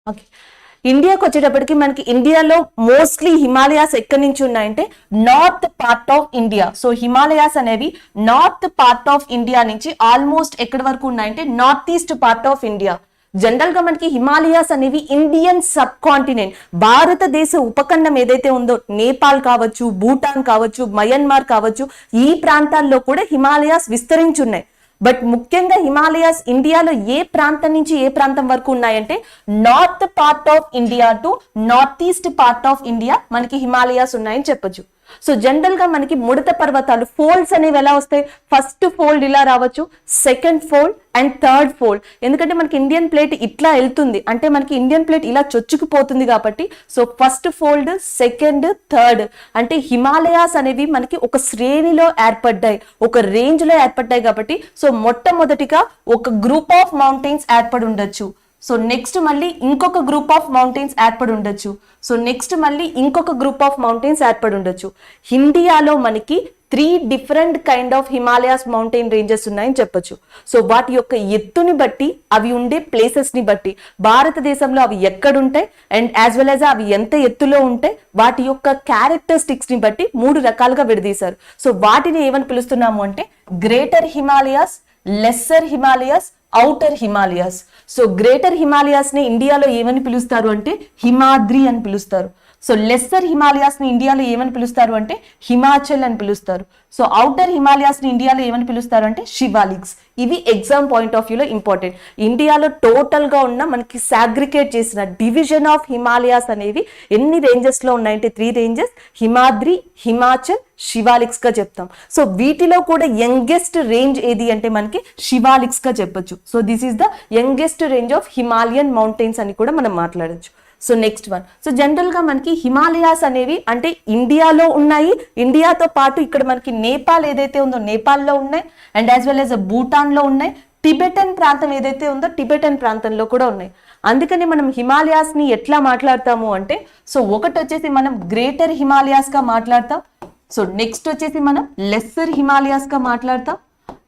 ఓకే, ఇండియాకి వచ్చేటప్పటికి మనకి ఇండియాలో మోస్ట్లీ హిమాలయాస్ ఎక్కడి నుంచి ఉన్నాయంటే north part of India. So Himalayas అనేవి నార్త్ పార్ట్ ఆఫ్ ఇండియా నుంచి ఆల్మోస్ట్ ఎక్కడి వరకు ఉన్నాయంటే north east part of India. General గా మనకి హిమాలయాస్ అనేవి ఇండియన్ సబ్ కాంటినెంట్, భారతదేశ ఉపఖండం ఏదైతే ఉందో నేపాల్ కావచ్చు, భూటాన్ కావచ్చు, మయన్మార్ కావచ్చు, ఈ ప్రాంతాల్లో కూడా హిమాలయాస్ విస్తరించున్నాయి. బట్ ముఖ్యంగా హిమాలయాస్ ఇండియాలో ఏ ప్రాంతం నుంచి ఏ ప్రాంతం వరకు ఉన్నాయంటే north part of India to north east part of India మనకి హిమాలయాస్ ఉన్నాయని చెప్పొచ్చు. సో జనరల్ గా మనకి ముడత పర్వతాలు ఫోల్డ్స్ అనేవి ఎలా వస్తాయి, ఫస్ట్ ఫోల్డ్ ఇలా రావచ్చు, second fold and third fold. ఎందుకంటే మనకి ఇండియన్ ప్లేట్ ఇట్లా వెళ్తుంది అంటే మనకి ఇండియన్ ప్లేట్ ఇలా చొచ్చుకుపోతుంది కాబట్టి so first fold, second, third అంటే హిమాలయాస్ అనేవి మనకి ఒక శ్రేణిలో ఏర్పడ్డాయి, ఒక రేంజ్ లో ఏర్పడ్డాయి కాబట్టి సో మొట్టమొదటిగా ఒక గ్రూప్ ఆఫ్ మౌంటైన్స్ ఏర్పడి ఉండొచ్చు. సో నెక్స్ట్ మళ్ళీ ఇంకొక గ్రూప్ ఆఫ్ మౌంటైన్స్ ఏర్పడి ఉండొచ్చు. సో నెక్స్ట్ మళ్ళీ ఇంకొక గ్రూప్ ఆఫ్ మౌంటైన్స్ ఏర్పడి ఉండొచ్చు. ఇండియాలో మనకి 3 different kind of Himalayas mountain ranges ఉన్నాయని చెప్పొచ్చు. సో వాటి యొక్క ఎత్తుని బట్టి, అవి ఉండే ప్లేసెస్ ని బట్టి, భారతదేశంలో అవి ఎక్కడుంటాయి అండ్ యాజ్ వెల్ యాజ్ అవి ఎంత ఎత్తులో ఉంటాయి, వాటి యొక్క క్యారెక్టరిస్టిక్స్ ని బట్టి 3 రకాలుగా విడదీశారు. సో వాటిని ఏమని పిలుస్తున్నాము అంటే greater Himalayas, lesser Himalayas, outer Himalayas. So greater Himalayas ని ఇండియాలో ఏమని పిలుస్తారు అంటే హిమాద్రి అని పిలుస్తారు. సో లెస్సర్ హిమాలయాస్ ని ఇండియాలో ఏమని పిలుస్తారు అంటే హిమాచల్ అని పిలుస్తారు. సో ఔటర్ హిమాలయాస్ ని ఇండియాలో ఏమని పిలుస్తారు అంటే శివాలిక్స్. ఇవి ఎగ్జామ్ పాయింట్ ఆఫ్ వ్యూలో ఇంపార్టెంట్. ఇండియాలో టోటల్ గా ఉన్న మనకి సాగ్రికేట్ చేసిన డివిజన్ ఆఫ్ హిమాలయాస్ అనేవి ఎన్ని రేంజెస్ లో ఉన్నాయంటే 3 రేంజెస్, హిమాద్రి, హిమాచల్, శివాలిక్స్ గా చెప్తాం. సో వీటిలో కూడా యంగెస్ట్ రేంజ్ ఏది అంటే మనకి శివాలిక్స్ గా చెప్పొచ్చు. So this is the youngest range of Himalayan mountains అని కూడా మనం మాట్లాడొచ్చు. So next one, so general గా మనకి హిమాలయాస్ అనేవి అంటే ఇండియాలో ఉన్నాయి, ఇండియాతో పాటు ఇక్కడ మనకి నేపాల్ ఏదైతే ఉందో నేపాల్లో ఉన్నాయి and as well as Bhutan లో ఉన్నాయి, టిబెటన్ ప్రాంతం ఏదైతే ఉందో టిబెటన్ ప్రాంతంలో కూడా ఉన్నాయి. అందుకని మనం హిమాలయాస్ ని ఎట్లా మాట్లాడతాము అంటే సో ఒకటి వచ్చేసి మనం గ్రేటర్ హిమాలయాస్ గా మాట్లాడతాం, సో నెక్స్ట్ వచ్చేసి మనం లెస్సర్ హిమాలయాస్ గా మాట్లాడతాం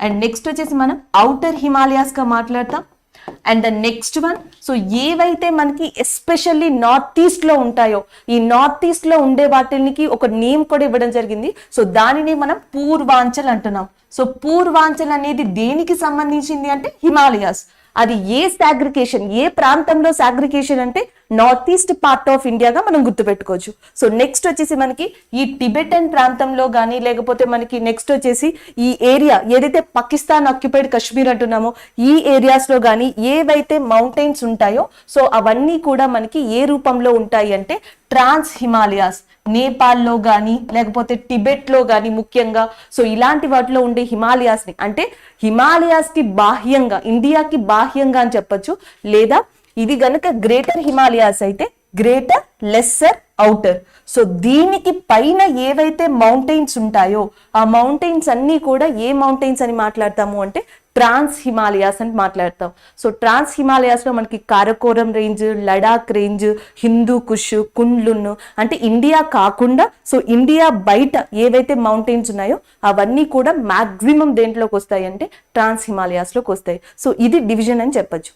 అండ్ నెక్స్ట్ వచ్చేసి మనం ఔటర్ హిమాలయాస్ గా మాట్లాడతాం and the next one so ఏవైతే మనకి ఎస్పెషల్లీ నార్త్ ఈస్ట్ లో ఉంటాయో ఈ నార్త్ ఈస్ట్ లో ఉండే వాటికి ఒక నేమ్ కూడా ఇవ్వడం జరిగింది. సో దానిని మనం పూర్వాంచల్ అంటున్నాం. సో పూర్వాంచల్ అనేది దేనికి సంబంధించింది అంటే హిమాలయాస్. అది ఏ సాగ్రికేషన్, ఏ ప్రాంతంలో సాగ్రికేషన్ అంటే నార్త్ ఈస్ట్ పార్ట్ ఆఫ్ ఇండియాగా మనం గుర్తుపెట్టుకోవచ్చు. సో నెక్స్ట్ వచ్చేసి మనకి ఈ టిబెటన్ ప్రాంతంలో కానీ లేకపోతే మనకి నెక్స్ట్ వచ్చేసి ఈ ఏరియా ఏదైతే పాకిస్తాన్ ఆక్యుపైడ్ కాశ్మీర్ అంటున్నామో ఈ ఏరియాస్ లో కానీ ఏవైతే మౌంటైన్స్ ఉంటాయో సో అవన్నీ కూడా మనకి ఏ రూపంలో ఉంటాయి అంటే ట్రాన్స్ హిమాలయాస్, నేపాల్లో కానీ లేకపోతే టిబెట్ లో కానీ ముఖ్యంగా సో ఇలాంటి వాటిలో ఉండే హిమాలయాస్ ని అంటే హిమాలయాస్ కి బాహ్యంగా, ఇండియాకి బాహ్యంగా అని చెప్పొచ్చు. లేదా ఇది గనక గ్రేటర్ హిమాలయాస్ అయితే గ్రేటర్, లెస్సర్, ఔటర్. సో దీనికి పైన ఏవైతే మౌంటైన్స్ ఉంటాయో ఆ మౌంటైన్స్ అన్ని కూడా ఏ మౌంటైన్స్ అని మాట్లాడతాము అంటే ట్రాన్స్ హిమాలయాస్ అని మాట్లాడతాం. సో ట్రాన్స్ హిమాలయాస్ లో మనకి కారకోరం రేంజ్, లడాక్ రేంజ్, హిందూ కుష్, కుండ్లున్ అంటే ఇండియా కాకుండా సో ఇండియా బయట ఏవైతే మౌంటైన్స్ ఉన్నాయో అవన్నీ కూడా మాక్సిమం దేంట్లోకి వస్తాయి అంటే ట్రాన్స్ హిమాలయాస్ లోకి వస్తాయి. సో ఇది డివిజన్ అని చెప్పొచ్చు.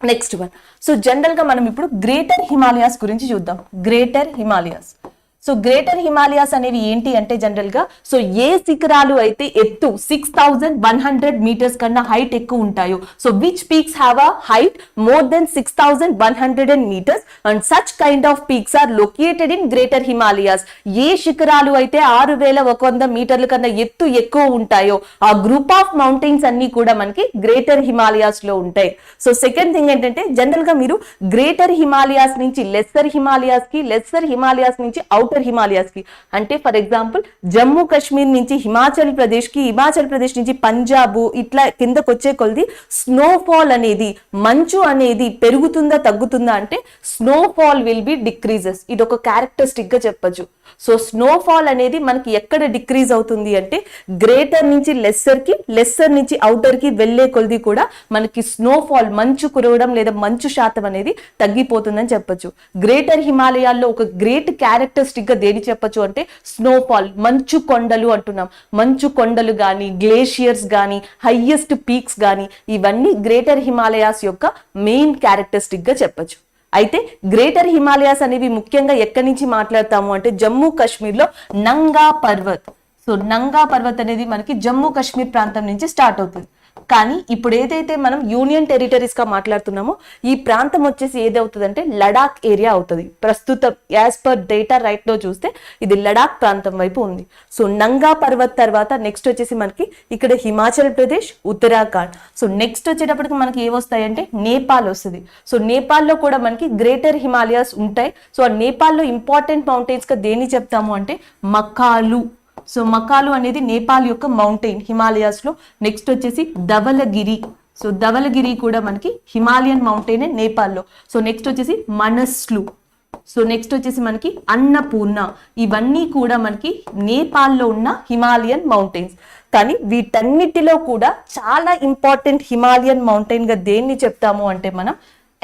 నెక్స్ట్ వన్, సో జనరల్ గా మనం ఇప్పుడు గ్రేటర్ హిమాలయాస్ గురించి చూద్దాం. Greater Himalayas, so greater Himalayas అనేవి ఏంటి అంటే జనరల్ గా సో ఏ శిఖరాలు అయితే ఎత్తు 6100 మీటర్స్ కన్నా హైట్ ఎక్కువ ఉంటాయో, so which peaks have a height more than 6100 metres and such kind of peaks are located in Greater Himalayas. ఏ శిఖరాలు అయితే 6100 మీటర్ల కన్నా ఎత్తు ఎక్కువ ఉంటాయో ఆ గ్రూప్ ఆఫ్ మౌంటైన్స్ అన్ని కూడా మనకి గ్రేటర్ హిమాలయాస్ లో ఉంటాయి. సో సెకండ్ థింగ్ ఏంటంటే జనరల్ గా మీరు గ్రేటర్ హిమాలయాస్ నుంచి లెస్సర్ హిమాలయాస్ కి, లెస్సర్ హిమాలయాస్ నుంచి ఔటర్ హిమాలయాస్ కి, అంటే ఫర్ ఎగ్జాంపుల్ జమ్మూ కాశ్మీర్ నుంచి హిమాచల్ ప్రదేశ్ కి, హిమాచల్ ప్రదేశ్ నుంచి పంజాబ్ ఇట్లా కిందకు వచ్చే కొలది స్నోఫాల్ అనేది, మంచు అనేది పెరుగుతుందా తగ్గుతుందా అంటే స్నోఫాల్ విల్ బి డిక్రీజెస్. ఇది ఒక క్యారెక్టరిస్టిక్ గా చెప్పొచ్చు. సో స్నోఫాల్ అనేది మనకి ఎక్కడ డిక్రీజ్ అవుతుంది అంటే గ్రేటర్ నుంచి లెస్సర్ కి, లెస్సర్ నుంచి ఔటర్ కి వెళ్లే కొలది కూడా మనకి స్నోఫాల్, మంచు కురవడం లేదా మంచు శాతం అనేది తగ్గిపోతుందని చెప్పొచ్చు. గ్రేటర్ హిమాలయాల్లో ఒక గ్రేట్ క్యారెక్టరిస్టిక్ గా దేని చెప్పొచ్చు అంటే స్నోఫాల్, మంచు కొండలు అంటున్నాం. మంచు కొండలు గాని, గ్లేషియర్స్ గాని, హైయెస్ట్ పీక్స్ గాని ఇవన్నీ గ్రేటర్ హిమాలయాస్ యొక్క మెయిన్ క్యారెక్టరిస్టిక్ గా చెప్పొచ్చు. అయితే గ్రేటర్ హిమాలయాస్ అనేవి ముఖ్యంగా ఎక్కడి నుంచి మాట్లాడతాము అంటే జమ్మూ కాశ్మీర్ లో నంగా పర్వత్. సో నంగా పర్వత్ అనేది మనకి జమ్మూ కాశ్మీర్ ప్రాంతం నుంచి స్టార్ట్ అవుతుంది. కానీ ఇప్పుడు ఏదైతే మనం యూనియన్ టెరిటరీస్ గా మాట్లాడుతున్నామో ఈ ప్రాంతం వచ్చేసి ఏదవుతుంది అంటే లడాక్ ఏరియా అవుతుంది. ప్రస్తుతం యాజ్ పర్ డేటా రైట్ లో చూస్తే ఇది లడాక్ ప్రాంతం వైపు ఉంది. సో నంగా పర్వత్ తర్వాత నెక్స్ట్ వచ్చేసి మనకి ఇక్కడ హిమాచల్ ప్రదేశ్, ఉత్తరాఖండ్. సో నెక్స్ట్ వచ్చేటప్పటికి మనకి ఏవొస్తాయంటే నేపాల్ వస్తుంది. సో నేపాల్లో కూడా మనకి గ్రేటర్ హిమాలయాస్ ఉంటాయి. సో ఆ నేపాల్లో ఇంపార్టెంట్ మౌంటైన్స్ గా దేన్ని చెప్తాము అంటే మకాలు. సో మకాలు అనేది నేపాల్ యొక్క మౌంటైన్ హిమాలయాస్ లో. నెక్స్ట్ వచ్చేసి ధవలగిరి. సో ధవలగిరి కూడా మనకి హిమాలయన్ మౌంటైన్ నేపాల్లో. సో నెక్స్ట్ వచ్చేసి మనస్లు. సో నెక్స్ట్ వచ్చేసి మనకి అన్నపూర్ణ. ఇవన్నీ కూడా మనకి నేపాల్లో ఉన్న హిమాలయన్ మౌంటైన్స్. కానీ వీటన్నిటిలో కూడా చాలా ఇంపార్టెంట్ హిమాలయన్ మౌంటైన్ గా దేన్ని చెప్తాము అంటే మనం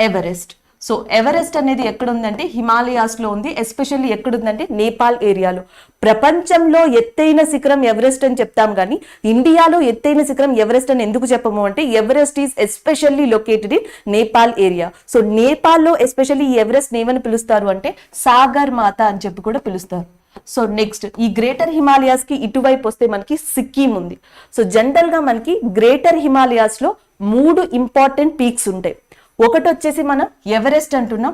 ఎవరెస్ట్. సో ఎవరెస్ట్ అనేది ఎక్కడ ఉందంటే హిమాలయాస్ లో ఉంది. ఎస్పెషల్లీ ఎక్కడుందంటే నేపాల్ ఏరియాలో. ప్రపంచంలో ఎత్తైన శిఖరం ఎవరెస్ట్ అని చెప్తాం కానీ ఇండియాలో ఎత్తైన శిఖరం ఎవరెస్ట్ అని ఎందుకు చెప్పము అంటే Everest is especially located in Nepal area. So నేపాల్లో ఎస్పెషల్లీ ఈ ఎవరెస్ట్ ఏమని పిలుస్తారు అంటే సాగర్ మాత అని చెప్పి కూడా పిలుస్తారు. సో నెక్స్ట్ ఈ గ్రేటర్ హిమాలయాస్ కి ఇటువైపు వస్తే మనకి సిక్కిం ఉంది. సో జనరల్ గా మనకి గ్రేటర్ హిమాలయాస్ లో 3 ఇంపార్టెంట్ పీక్స్ ఉంటాయి. ఒకటి వచ్చేసి మనం ఎవరెస్ట్ అంటున్నాం,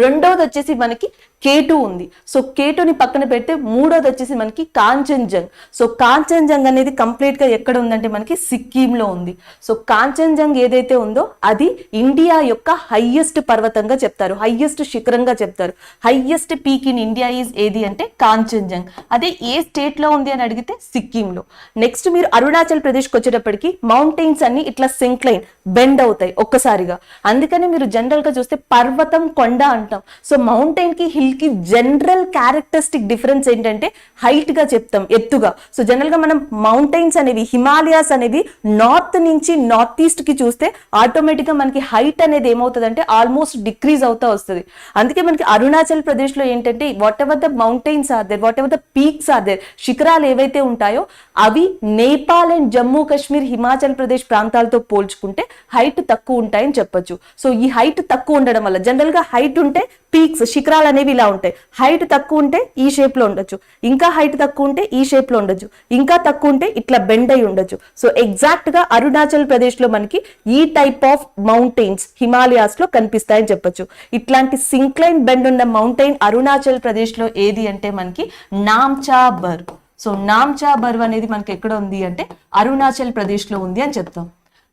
రెండోది వచ్చేసి మనకి K2 ఉంది. సో K2ని పక్కన పెడితే మూడోది వచ్చేసి మనకి కాంచన్జంగ్. సో కాంచన్జంగ్ అనేది కంప్లీట్ గా ఎక్కడ ఉందంటే మనకి సిక్కిం లో ఉంది. సో కాంచన్జంగ్ ఏదైతే ఉందో అది ఇండియా యొక్క హైయెస్ట్ పర్వతంగా చెప్తారు, హైయెస్ట్ శిఖరంగా చెప్తారు. Highest peak in India is ఏది అంటే కాంచన్జంగ్. అదే ఏ స్టేట్ లో ఉంది అని అడిగితే సిక్కిం లో. నెక్స్ట్ మీరు అరుణాచల్ ప్రదేశ్కి వచ్చేటప్పటికి మౌంటైన్స్ అన్ని ఇట్లా సింక్లైన్ బెండ్ అవుతాయి ఒక్కసారిగా. అందుకని మీరు జనరల్ గా చూస్తే పర్వతం కొండ అంటాం. సో మౌంటైన్ కి హిల్ కి జనరల్ క్యారెక్టరిస్టిక్ డిఫరెన్స్ ఏంటంటే హైట్ గా చెప్తాం, ఎత్తుగా. సో జనరల్ గా మనం మౌంటైన్స్ అనేవి హిమాలయాస్ అనేవి నార్త్ నుంచి నార్త్ ఈస్ట్ కి చూస్తే ఆటోమేటిక్ గా మనకి హైట్ అనేది ఏమవుతుంది అంటే ఆల్మోస్ట్ డిక్రీజ్ అవుతా వస్తుంది. అందుకే మనకి అరుణాచల్ ప్రదేశ్ లో ఏంటంటే whatever the mountains are there, whatever the peaks are there, శిఖరాలు ఏవైతే ఉంటాయో అవి నేపాల్ అండ్ జమ్మూ కాశ్మీర్, హిమాచల్ ప్రదేశ్ ప్రాంతాలతో పోల్చుకుంటే హైట్ తక్కువ ఉంటాయని చెప్పొచ్చు. సో ఈ హైట్ తక్కువ ఉండడం వల్ల జనరల్ గా హైట్ ఉంటే పీక్స్ శిఖరాలు అనేవి ఇలా ఉంటాయి. హైట్ తక్కువ ఉంటే ఈ షేప్ లో ఉండొచ్చు, ఇంకా హైట్ తక్కువ ఉంటే ఈ షేప్ లో ఉండొచ్చు, ఇంకా తక్కువ ఉంటే ఇట్లా బెండ్ అయి ఉండొచ్చు. సో ఎగ్జాక్ట్ గా అరుణాచల్ ప్రదేశ్ లో మనకి ఈ టైప్ ఆఫ్ మౌంటైన్స్ హిమాలయాస్ లో కనిపిస్తాయని చెప్పొచ్చు. ఇట్లాంటి సింక్లైన్ బెండ్ ఉన్న మౌంటైన్ అరుణాచల్ ప్రదేశ్ లో ఏది అంటే మనకి నామ్చా బర్వ్. సో నామ్చా బర్వ్ అనేది మనకి ఎక్కడ ఉంది అంటే అరుణాచల్ ప్రదేశ్ లో ఉంది అని చెప్తాం.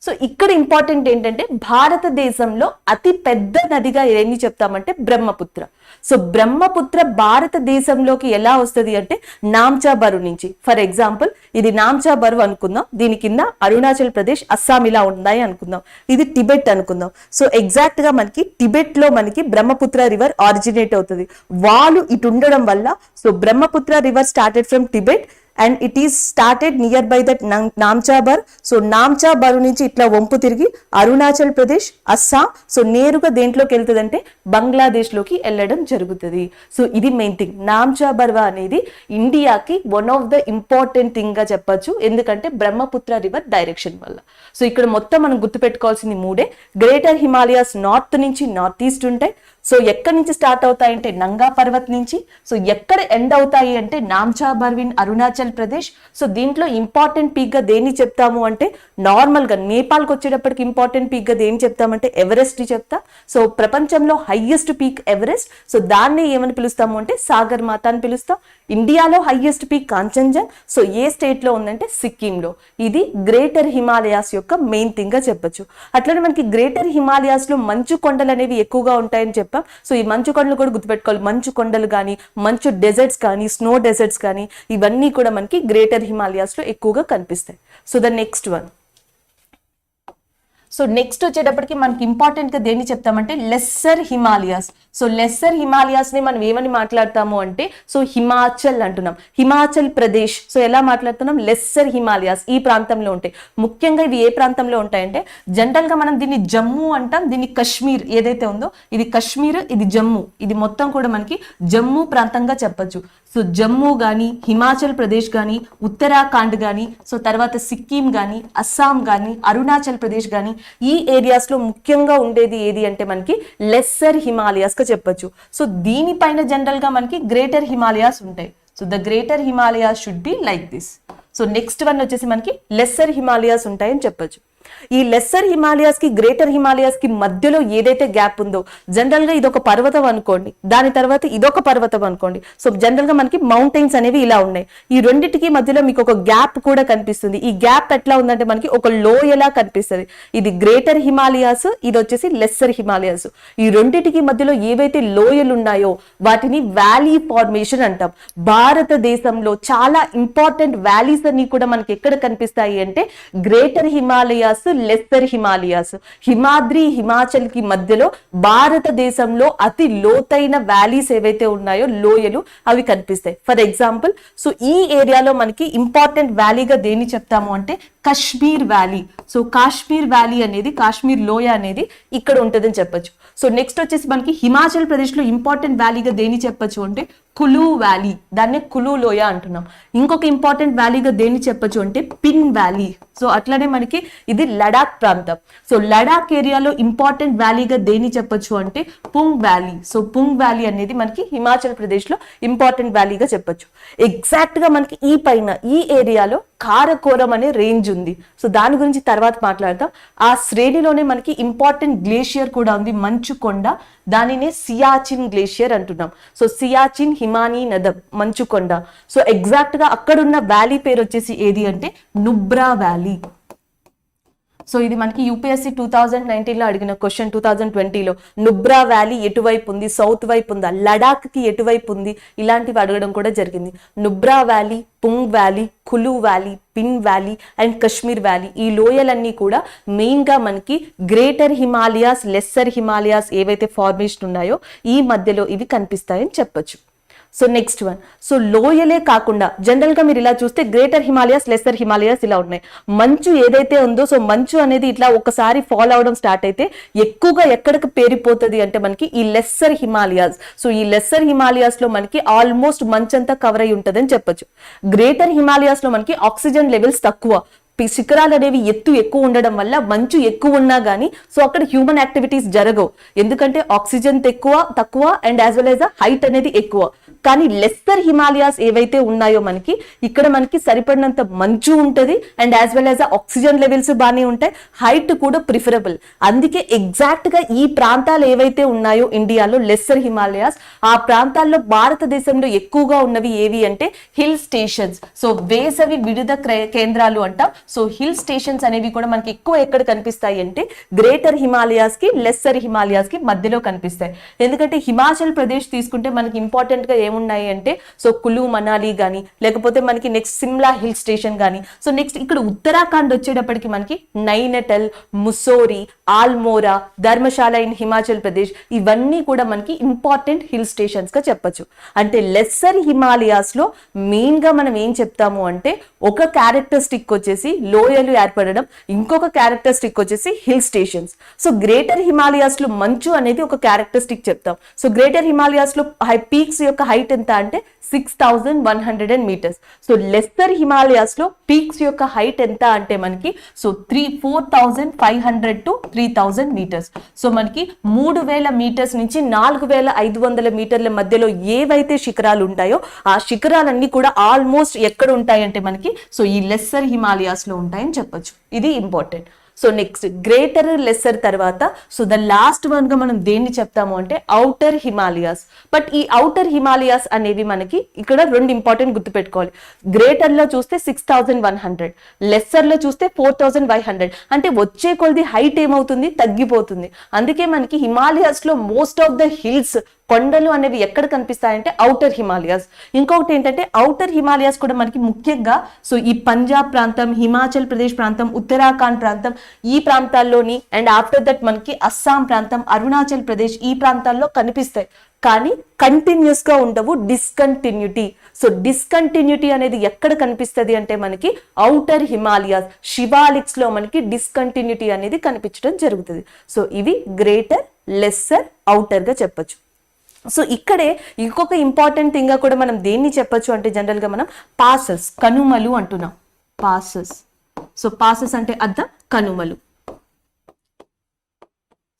సో ఇక్కడ ఇంపార్టెంట్ ఏంటంటే భారతదేశంలో అతి పెద్ద నదిగా ఏమి చెప్తామంటే బ్రహ్మపుత్ర. సో బ్రహ్మపుత్ర భారతదేశంలోకి ఎలా వస్తుంది అంటే నామ్చా బర్వ్ నుంచి. ఫర్ ఎగ్జాంపుల్ ఇది నామ్చా బర్వ్ అనుకుందాం, దీని కింద అరుణాచల్ ప్రదేశ్, అస్సాం ఇలా ఉన్నాయి అనుకుందాం, ఇది టిబెట్ అనుకుందాం. సో ఎగ్జాక్ట్ గా మనకి టిబెట్ లో మనకి బ్రహ్మపుత్ర రివర్ ఆరిజినేట్ అవుతుంది. వాళ్ళు ఇటు ఉండడం వల్ల so Brahmaputra river started from Tibet and it is started nearby that Namcha Bar. So Namcha Bar నుంచి ఇట్లా వంపు తిరిగి అరుణాచల్ ప్రదేశ్, అస్సాం, సో నేరుగా దేంట్లోకి వెళ్తుందంటే బంగ్లాదేశ్ లోకి వెళ్ళడం జరుగుతుంది. సో ఇది మెయిన్ థింగ్. నామ్చా బర్వా అనేది ఇండియాకి one of the important thing గా చెప్పొచ్చు, ఎందుకంటే బ్రహ్మపుత్ర రివర్ డైరెక్షన్ వల్ల. సో ఇక్కడ మొత్తం మనం గుర్తుపెట్టుకోవాల్సింది మూడే. గ్రేటర్ హిమాలయాస్ నార్త్ నుంచి నార్త్ ఈస్ట్ ఉంటాయి. సో ఎక్కడి నుంచి స్టార్ట్ అవుతాయి అంటే నంగా పర్వత్ నుంచి. సో ఎక్కడ ఎండ్ అవుతాయి అంటే నామ్చా బర్విన్ అరుణాచల్ ప్రదేశ్. సో దీంట్లో ఇంపార్టెంట్ పీక్ గా దేన్ని చెప్తాము అంటే నార్మల్ గా నేపాల్కి వచ్చేటప్పటికి ఇంపార్టెంట్ పీక్ గా దేని చెప్తామంటే ఎవరెస్ట్ ని చెప్తా. సో ప్రపంచంలో హైయెస్ట్ పీక్ ఎవరెస్ట్. సో దాన్ని ఏమని పిలుస్తాము అంటే సాగర్ మాత అని పిలుస్తాం. ఇండియాలో హైయెస్ట్ పీక్ కాంచన్జంగ్. సో ఏ స్టేట్ లో ఉందంటే సిక్కింలో. ఇది గ్రేటర్ హిమాలయాస్ యొక్క మెయిన్ థింగ్ గా చెప్పొచ్చు. అట్లనే మనకి గ్రేటర్ హిమాలయాస్ లో మంచు కొండలు అనేవి ఎక్కువగా ఉంటాయని చెప్పాం. సో ఈ మంచు కొండలు కూడా గుర్తుపెట్టుకోవాలి. మంచు కొండలు కానీ, మంచు డెజర్ట్స్ కానీ, స్నో డెజర్ట్స్ కానీ, ఇవన్నీ కూడా మనకి గ్రేటర్ హిమాలయాస్ లో ఎక్కువగా కనిపిస్తాయి. So the next one. So next వచ్చేటప్పటికి మనకి ఇంపార్టెంట్ గా దేన్ని చెప్తామంటే Lesser Himalayas. So Lesser Himalayas ని మనం ఏమని మాట్లాడతాము అంటే సో హిమాచల్ అంటున్నాం, హిమాచల్ ప్రదేశ్. సో ఎలా మాట్లాడుతున్నాం, లెస్సర్ హిమాలయాస్ ఈ ప్రాంతంలో ఉంటాయి. ముఖ్యంగా ఇవి ఏ ప్రాంతంలో ఉంటాయంటే జనరల్ గా మనం దీన్ని జమ్మూ అంటాం, దీన్ని కశ్మీర్ ఏదైతే ఉందో ఇది కశ్మీర్, ఇది జమ్మూ, ఇది మొత్తం కూడా మనకి జమ్మూ ప్రాంతంగా చెప్పొచ్చు. సో జమ్మూ కానీ, హిమాచల్ ప్రదేశ్ కానీ, ఉత్తరాఖండ్ కానీ, సో తర్వాత సిక్కిం కానీ, అస్సాం కానీ, అరుణాచల్ ప్రదేశ్ కానీ, ఈ ఏరియాస్ లో ముఖ్యంగా ఉండేది ఏది అంటే మనకి లెస్సర్ హిమాలయాస్ గా చెప్పొచ్చు. సో దీనిపైన జనరల్ గా మనకి గ్రేటర్ హిమాలయాస్ ఉంటాయి. So the greater Himalayas should be like this. So next one వచ్చేసి మనకి లెస్సర్ హిమాలయాస్ ఉంటాయని చెప్పొచ్చు. ఈ లెస్సర్ హిమాలయాస్ కి గ్రేటర్ హిమాలయాస్ కి మధ్యలో ఏదైతే గ్యాప్ ఉందో జనరల్ గా ఇదొక పర్వతం అనుకోండి, దాని తర్వాత ఇదొక పర్వతం అనుకోండి. సో జనరల్ గా మనకి మౌంటైన్స్ అనేవి ఇలా ఉన్నాయి. ఈ రెండింటికి మధ్యలో మీకు ఒక గ్యాప్ కూడా కనిపిస్తుంది. ఈ గ్యాప్ ఎట్లా ఉందంటే మనకి ఒక లోయలా కనిపిస్తుంది. ఇది గ్రేటర్ హిమాలయాస్, ఇది వచ్చేసి లెస్సర్ హిమాలయాస్. ఈ రెండింటికి మధ్యలో ఏవైతే లోయలు ఉన్నాయో వాటిని వ్యాలీ ఫార్మేషన్ అంటాం. భారతదేశంలో చాలా ఇంపార్టెంట్ వ్యాలీస్ అన్ని కూడా మనకి ఎక్కడ కనిపిస్తాయి అంటే గ్రేటర్ హిమాలయాస్, లెస్సర్ హిమాలయాస్. హిమాద్రి, హిమాచల్ కి మధ్యలో భారతదేశంలో అతి లోతైన వ్యాలీస్ ఏవైతే ఉన్నాయో లోయలు అవి కనిపిస్తాయి. ఫర్ ఎగ్జాంపుల్ సో ఈ ఏరియాలో మనకి ఇంపార్టెంట్ వ్యాలీగా దేన్ని చెప్తాము అంటే Kashmir valley. So Kashmir valley అనేది, కాశ్మీర్ లోయ అనేది ఇక్కడ ఉంటుందని చెప్పొచ్చు. సో నెక్స్ట్ వచ్చేసి మనకి హిమాచల్ ప్రదేశ్ లో ఇంపార్టెంట్ వ్యాలీగా దేన్ని చెప్పొచ్చు అంటే కులు వ్యాలీ, దాన్నే కులు లోయ అంటున్నాం. ఇంకొక ఇంపార్టెంట్ వ్యాలీగా దేన్ని చెప్పొచ్చు అంటే పిన్ వ్యాలీ. సో అట్లనే మనకి ఇది లడాక్ ప్రాంతం. సో లడాక్ ఏరియాలో ఇంపార్టెంట్ వ్యాలీగా దేన్ని చెప్పొచ్చు అంటే Pung valley. So Pung valley అనేది మనకి హిమాచల్ ప్రదేశ్ లో ఇంపార్టెంట్ వ్యాలీగా చెప్పొచ్చు. ఎగ్జాక్ట్ గా మనకి ఈ పైన ఈ ఏరియాలో కారకోరం అనే రేంజ్ ఉంది. సో దాని గురించి తర్వాత మాట్లాడతాం. ఆ శ్రేణిలోనే మనకి ఇంపార్టెంట్ గ్లేషియర్ కూడా ఉంది, మంచు కొండ. దానినే సియాచిన్ గ్లేషియర్ అంటున్నాం. సో సియాచిన్ హిమానీ నదం, మంచు కొండ. సో ఎగ్జాక్ట్ గా అక్కడున్న వ్యాలీ పేరు వచ్చేసి ఏది అంటే నుబ్రా వ్యాలీ. సో ఇది మనకి యూపీఎస్సీ 2019 లో అడిగిన క్వశ్చన్. 2020లో నుబ్రా వ్యాలీ ఎటువైపు ఉంది, సౌత్ వైపు ఉందా, లడాక్ కి ఎటువైపు ఉంది, ఇలాంటివి అడగడం కూడా జరిగింది. Nubra valley, Pung valley, Kullu valley, Pin valley and Kashmir valley, ఈ లోయలన్నీ కూడా మెయిన్ గా మనకి గ్రేటర్ హిమాలయాస్, లెస్సర్ హిమాలయాస్ ఏవైతే ఫార్మేషన్ ఉన్నాయో ఈ మధ్యలో ఇవి కనిపిస్తాయని చెప్పొచ్చు. So next one. సో లోయలే కాకుండా జనరల్ గా మీరు ఇలా చూస్తే గ్రేటర్ హిమాలయాస్, లెస్సర్ హిమాలయాస్ ఇలా ఉన్నాయి. మంచు ఏదైతే ఉందో సో మంచు అనేది ఇట్లా ఒకసారి ఫాల్ అవడం స్టార్ట్ అయితే ఎక్కువగా ఎక్కడికి పేరిపోతుంది అంటే మనకి ఈ లెస్సర్ హిమాలయాస్. సో ఈ లెస్సర్ హిమాలయాస్ లో మనకి ఆల్మోస్ట్ మంచంతా కవర్ అయి ఉంటదని చెప్పొచ్చు. గ్రేటర్ హిమాలయాస్ లో మనకి ఆక్సిజన్ లెవెల్స్ తక్కువ, శిఖరాలు అనేవి ఎత్తు ఎక్కువ ఉండడం వల్ల మంచు ఎక్కువ ఉన్నా గానీ సో అక్కడ హ్యూమన్ యాక్టివిటీస్ జరగవు. ఎందుకంటే ఆక్సిజన్ తక్కువ and as well as height అనేది ఎక్కువ. కానీ లెస్సర్ హిమాలయాస్ ఏవైతే ఉన్నాయో మనకి ఇక్కడ మనకి సరిపడినంత మంచు ఉంటది and as well as oxygen levels బాగానే ఉంటాయి, హైట్ కూడా ప్రిఫరబుల్. అందుకే ఎగ్జాక్ట్ గా ఈ ప్రాంతాలు ఏవైతే ఉన్నాయో ఇండియాలో లెస్సర్ హిమాలయాస్, ఆ ప్రాంతాల్లో భారతదేశంలో ఎక్కువగా ఉన్నవి ఏవి అంటే హిల్ స్టేషన్స్. సో వేసవి వివిధ కేంద్రాలు అంటాం. సో హిల్ స్టేషన్స్ అనేవి కూడా మనకి ఎక్కువ ఎక్కడ కనిపిస్తాయి అంటే గ్రేటర్ హిమాలయాస్ కి, లెస్సర్ హిమాలయాస్ కి మధ్యలో కనిపిస్తాయి. ఎందుకంటే హిమాచల్ ప్రదేశ్ తీసుకుంటే మనకి ఇంపార్టెంట్ గా ఏమున్నాయి అంటే సో కులు మనాలి గానీ, లేకపోతే మనకి నెక్స్ట్ సిమ్లా హిల్ స్టేషన్ గానీ. సో నెక్స్ట్ ఇక్కడ ఉత్తరాఖండ్ వచ్చేటప్పటికి మనకి నైనటల్, ముసోరి, ఆల్మోరా, ధర్మశాల ఇన్ హిమాచల్ ప్రదేశ్, ఇవన్నీ కూడా మనకి ఇంపార్టెంట్ హిల్ స్టేషన్స్ గా చెప్పొచ్చు. అంటే లెస్సర్ హిమాలయాస్ లో మెయిన్ గా మనం ఏం చెప్తాము అంటే ఒక క్యారెక్టరిస్టిక్ వచ్చేసి లోయలు ఏర్పడడం. ఇంకొక క్యారెక్టరిస్టిక్ వచ్చేసి hill stations. So greater Himalayas లో మంచు అనేది ఒక క్యారెక్టరిస్టిక్ చెప్తాం. సో గ్రేటర్ హిమాలయాస్ లో పీక్స్ యొక్క హైట్ ఎంత అంటే 6100 meters. సో లెస్సర్ హిమాలయాస్ లో పీక్స్ యొక్క హైట్ ఎంత అంటే మనకి 4500 to 3000 meters. సో మనకి 3000 meters నుంచి 4500 మీటర్ల మధ్యలో ఏవైతే శిఖరాలు ఉంటాయో ఆ శిఖరాలన్నీ కూడా ఆల్మోస్ట్ ఎక్కడ ఉంటాయంటే మనకి ఈ లెస్సర్ హిమాలయాస్ లో ఉంటాయని చెప్పొచ్చు. ఇది important. So next greater lesser తర్వాత ద లాస్ట్ వన్ గా మనం దేన్ని చెప్తాము అంటే ఔటర్ హిమాలయాస్. బట్ ఈ ఔటర్ హిమాలయాస్ అనేవి మనకి ఇక్కడ రెండు ఇంపార్టెంట్ గుర్తుపెట్టుకోవాలి. గ్రేటర్ లో చూస్తే 6100, లెస్సర్ లో చూస్తే 4500. అంటే వచ్చే కొద్ది హైట్ ఏమవుతుంది, తగ్గిపోతుంది. అందుకే మనకి హిమాలయాస్ లో మోస్ట్ ఆఫ్ ద హిల్స్ కొండలు అనేవి ఎక్కడ కనిపిస్తాయంటే ఔటర్ హిమాలయాస్. ఇంకొకటి ఏంటంటే ఔటర్ హిమాలయాస్ కూడా మనకి ముఖ్యంగా ఈ పంజాబ్ ప్రాంతం, హిమాచల్ ప్రదేశ్ ప్రాంతం, ఉత్తరాఖండ్ ప్రాంతం ఈ ప్రాంతాల్లోని అండ్ ఆఫ్టర్ దట్ మనకి అస్సాం ప్రాంతం, అరుణాచల్ ప్రదేశ్ ఈ ప్రాంతాల్లో కనిపిస్తాయి. కానీ కంటిన్యూస్ గా ఉండవు, డిస్కంటిన్యూటీ. సో డిస్కంటిన్యూటీ అనేది ఎక్కడ కనిపిస్తుంది అంటే మనకి ఔటర్ హిమాలయాస్, శివాలిక్స్ లో మనకి డిస్కంటిన్యూటీ అనేది కనిపించడం జరుగుతుంది. సో ఇవి గ్రేటర్, లెస్సర్, ఔటర్ గా చెప్పొచ్చు. సో ఇక్కడే ఇంకొక ఇంపార్టెంట్ థింగ్ గా కూడా మనం దేన్ని చెప్పొచ్చు అంటే జనరల్ గా మనం పాసెస్, కనుమలు అంటున్నాం. పాసెస్. సో పాసెస్ అంటే అర్థం కనుమలు.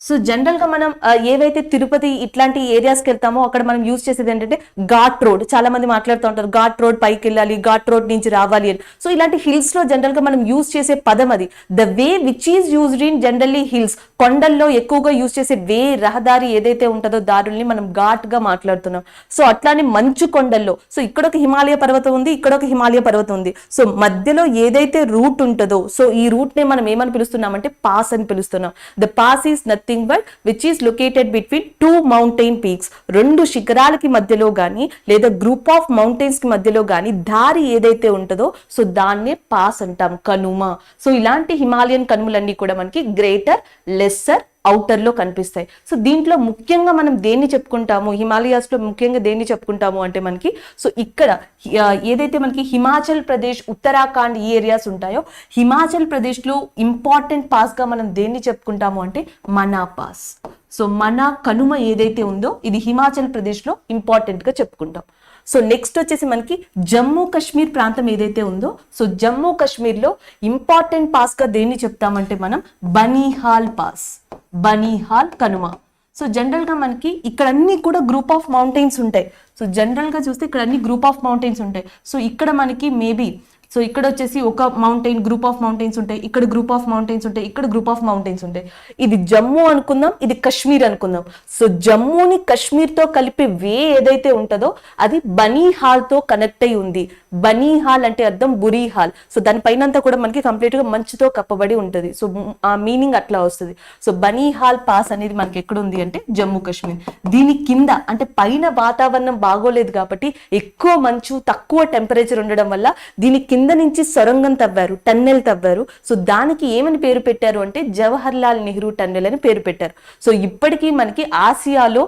సో జనరల్ గా మనం ఏవైతే తిరుపతి ఇట్లాంటి ఏరియాస్కి వెళ్తామో అక్కడ మనం యూజ్ చేసేది ఏంటంటే ఘాట్ రోడ్. చాలా మంది మాట్లాడుతూ ఉంటారు ఘాట్ రోడ్ పైకి వెళ్ళాలి, ఘాట్ రోడ్ నుంచి రావాలి అని. సో ఇలాంటి హిల్స్ లో జనరల్ గా మనం యూజ్ చేసే పదం అది. The way which is used in generally hills. కొండల్లో ఎక్కువగా యూజ్ చేసే రహదారి ఏదైతే ఉంటుందో దారుల్ని మనం ఘాట్ గా మాట్లాడుతున్నాం. సో అట్లానే మంచు కొండల్లో ఇక్కడ ఒక హిమాలయ పర్వతం ఉంది, ఇక్కడ ఒక హిమాలయ పర్వతం ఉంది. సో మధ్యలో ఏదైతే రూట్ ఉంటుందో ఈ రూట్ ని మనం ఏమని పిలుస్తున్నామంటే పాస్ అని పిలుస్తున్నాం. The pass is nothing but which is located between two mountain peaks. రెండు శిఖరాలకి మధ్యలో గాని లేదా గ్రూప్ ఆఫ్ మౌంటైన్స్ కి మధ్యలో గాని దారి ఏదైతే ఉంటుందో దాన్నే పాస్ అంటాం, కనుమ. సో ఇలాంటి హిమాలయన్ కనుమలన్నీ కూడా మనకి గ్రేటర్, లెస్సర్, ఔటర్ లో కనిపిస్తాయి. సో దీంట్లో ముఖ్యంగా మనం దేన్ని చెప్పుకుంటాము, హిమాలయాస్ లో ముఖ్యంగా దేన్ని చెప్పుకుంటాము అంటే మనకి ఇక్కడ ఏదైతే మనకి హిమాచల్ ప్రదేశ్, ఉత్తరాఖండ్ ఈ ఏరియాస్ ఉంటాయో హిమాచల్ ప్రదేశ్ లో ఇంపార్టెంట్ పాస్ గా మనం దేన్ని చెప్పుకుంటాము అంటే మనా పాస్. సో మనా కనుమ ఏదైతే ఉందో ఇది హిమాచల్ ప్రదేశ్ లో ఇంపార్టెంట్ గా చెప్పుకుంటాం. సో నెక్స్ట్ వచ్చేసి మనకి జమ్మూ కాశ్మీర్ ప్రాంతం ఏదైతే ఉందో జమ్మూ కాశ్మీర్ లో ఇంపార్టెంట్ పాస్ గా దేన్ని చెప్తామంటే మనం బనీహాల్ పాస్, బనీహాల్ కనుమ. సో జనరల్ గా మనకి ఇక్కడ అన్ని కూడా గ్రూప్ ఆఫ్ మౌంటైన్స్ ఉంటాయి. సో జనరల్ గా చూస్తే ఇక్కడ అన్ని గ్రూప్ ఆఫ్ మౌంటైన్స్ ఉంటాయి. సో ఇక్కడ మనకి మేబీ ఇక్కడ వచ్చేసి ఒక మౌంటైన్, గ్రూప్ ఆఫ్ మౌంటైన్స్ ఉంటాయి, ఇక్కడ గ్రూప్ ఆఫ్ మౌంటైన్స్ ఉంటాయి, ఇక్కడ గ్రూప్ ఆఫ్ మౌంటైన్స్ ఉంటాయి. ఇది జమ్మూ అనుకుందాం, ఇది కశ్మీర్ అనుకుందాం. సో జమ్మూని కశ్మీర్ తో కలిపే వే ఏదైతే ఉంటుందో అది బనీహాల్ తో కనెక్ట్ అయి ఉంది. బనీహాల్ అంటే అర్థం బురీహాల్. సో దానిపైన అంతా కూడా మనకి కంప్లీట్ గా మంచుతో కప్పబడి ఉంటుంది. సో ఆ మీనింగ్ అట్లా వస్తుంది. సో బనీహాల్ పాస్ అనేది మనకి ఎక్కడ ఉంది అంటే జమ్మూ కాశ్మీర్. దీని కింద అంటే పైన వాతావరణం బాగోలేదు కాబట్టి ఎక్కువ మంచు, తక్కువ టెంపరేచర్ ఉండడం వల్ల దీని కింద నుంచి సొరంగం తవ్వారు, టన్నెల్ తవ్వారు. సో దానికి ఏమని పేరు పెట్టారు అంటే జవహర్ లాల్ నెహ్రూ టన్నెల్ అని పేరు పెట్టారు. సో ఇప్పటికీ మనకి ఆసియాలో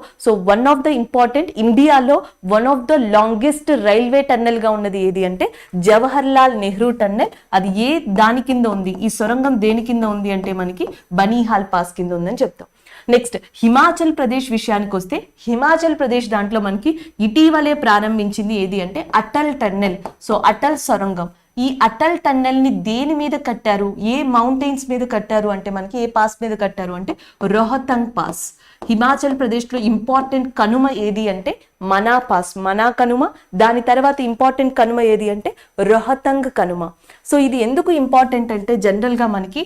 వన్ ఆఫ్ ద ఇంపార్టెంట్, ఇండియాలో one of the longest railway tunnel గా ఉన్నది ఏది అంటే జవహర్ లాల్ నెహ్రూ టన్నెల్. అది దాని కింద ఉంది, ఈ సొరంగం దేని కింద ఉంది అంటే మనకి బనీహాల్ పాస్ కింద ఉందని చెప్తాం. నెక్స్ట్ హిమాచల్ ప్రదేశ్ విషయానికి వస్తే హిమాచల్ ప్రదేశ్ దాంట్లో మనకి ఇటీవలే ప్రారంభించింది ఏది అంటే అటల్ టన్నెల్. సో అటల్ సొరంగం. ఈ అటల్ టన్నెల్ ని దేని మీద కట్టారు, ఏ మౌంటైన్స్ మీద కట్టారు అంటే మనకి ఏ పాస్ మీద కట్టారు అంటే రోహతంగ్ పాస్. హిమాచల్ ప్రదేశ్ లో ఇంపార్టెంట్ కనుమ ఏది అంటే మనా పాస్, మనా కనుమ. దాని తర్వాత ఇంపార్టెంట్ కనుమ ఏది అంటే రోహతంగ్ కనుమ. సో ఇది ఎందుకు ఇంపార్టెంట్ అంటే జనరల్ గా మనకి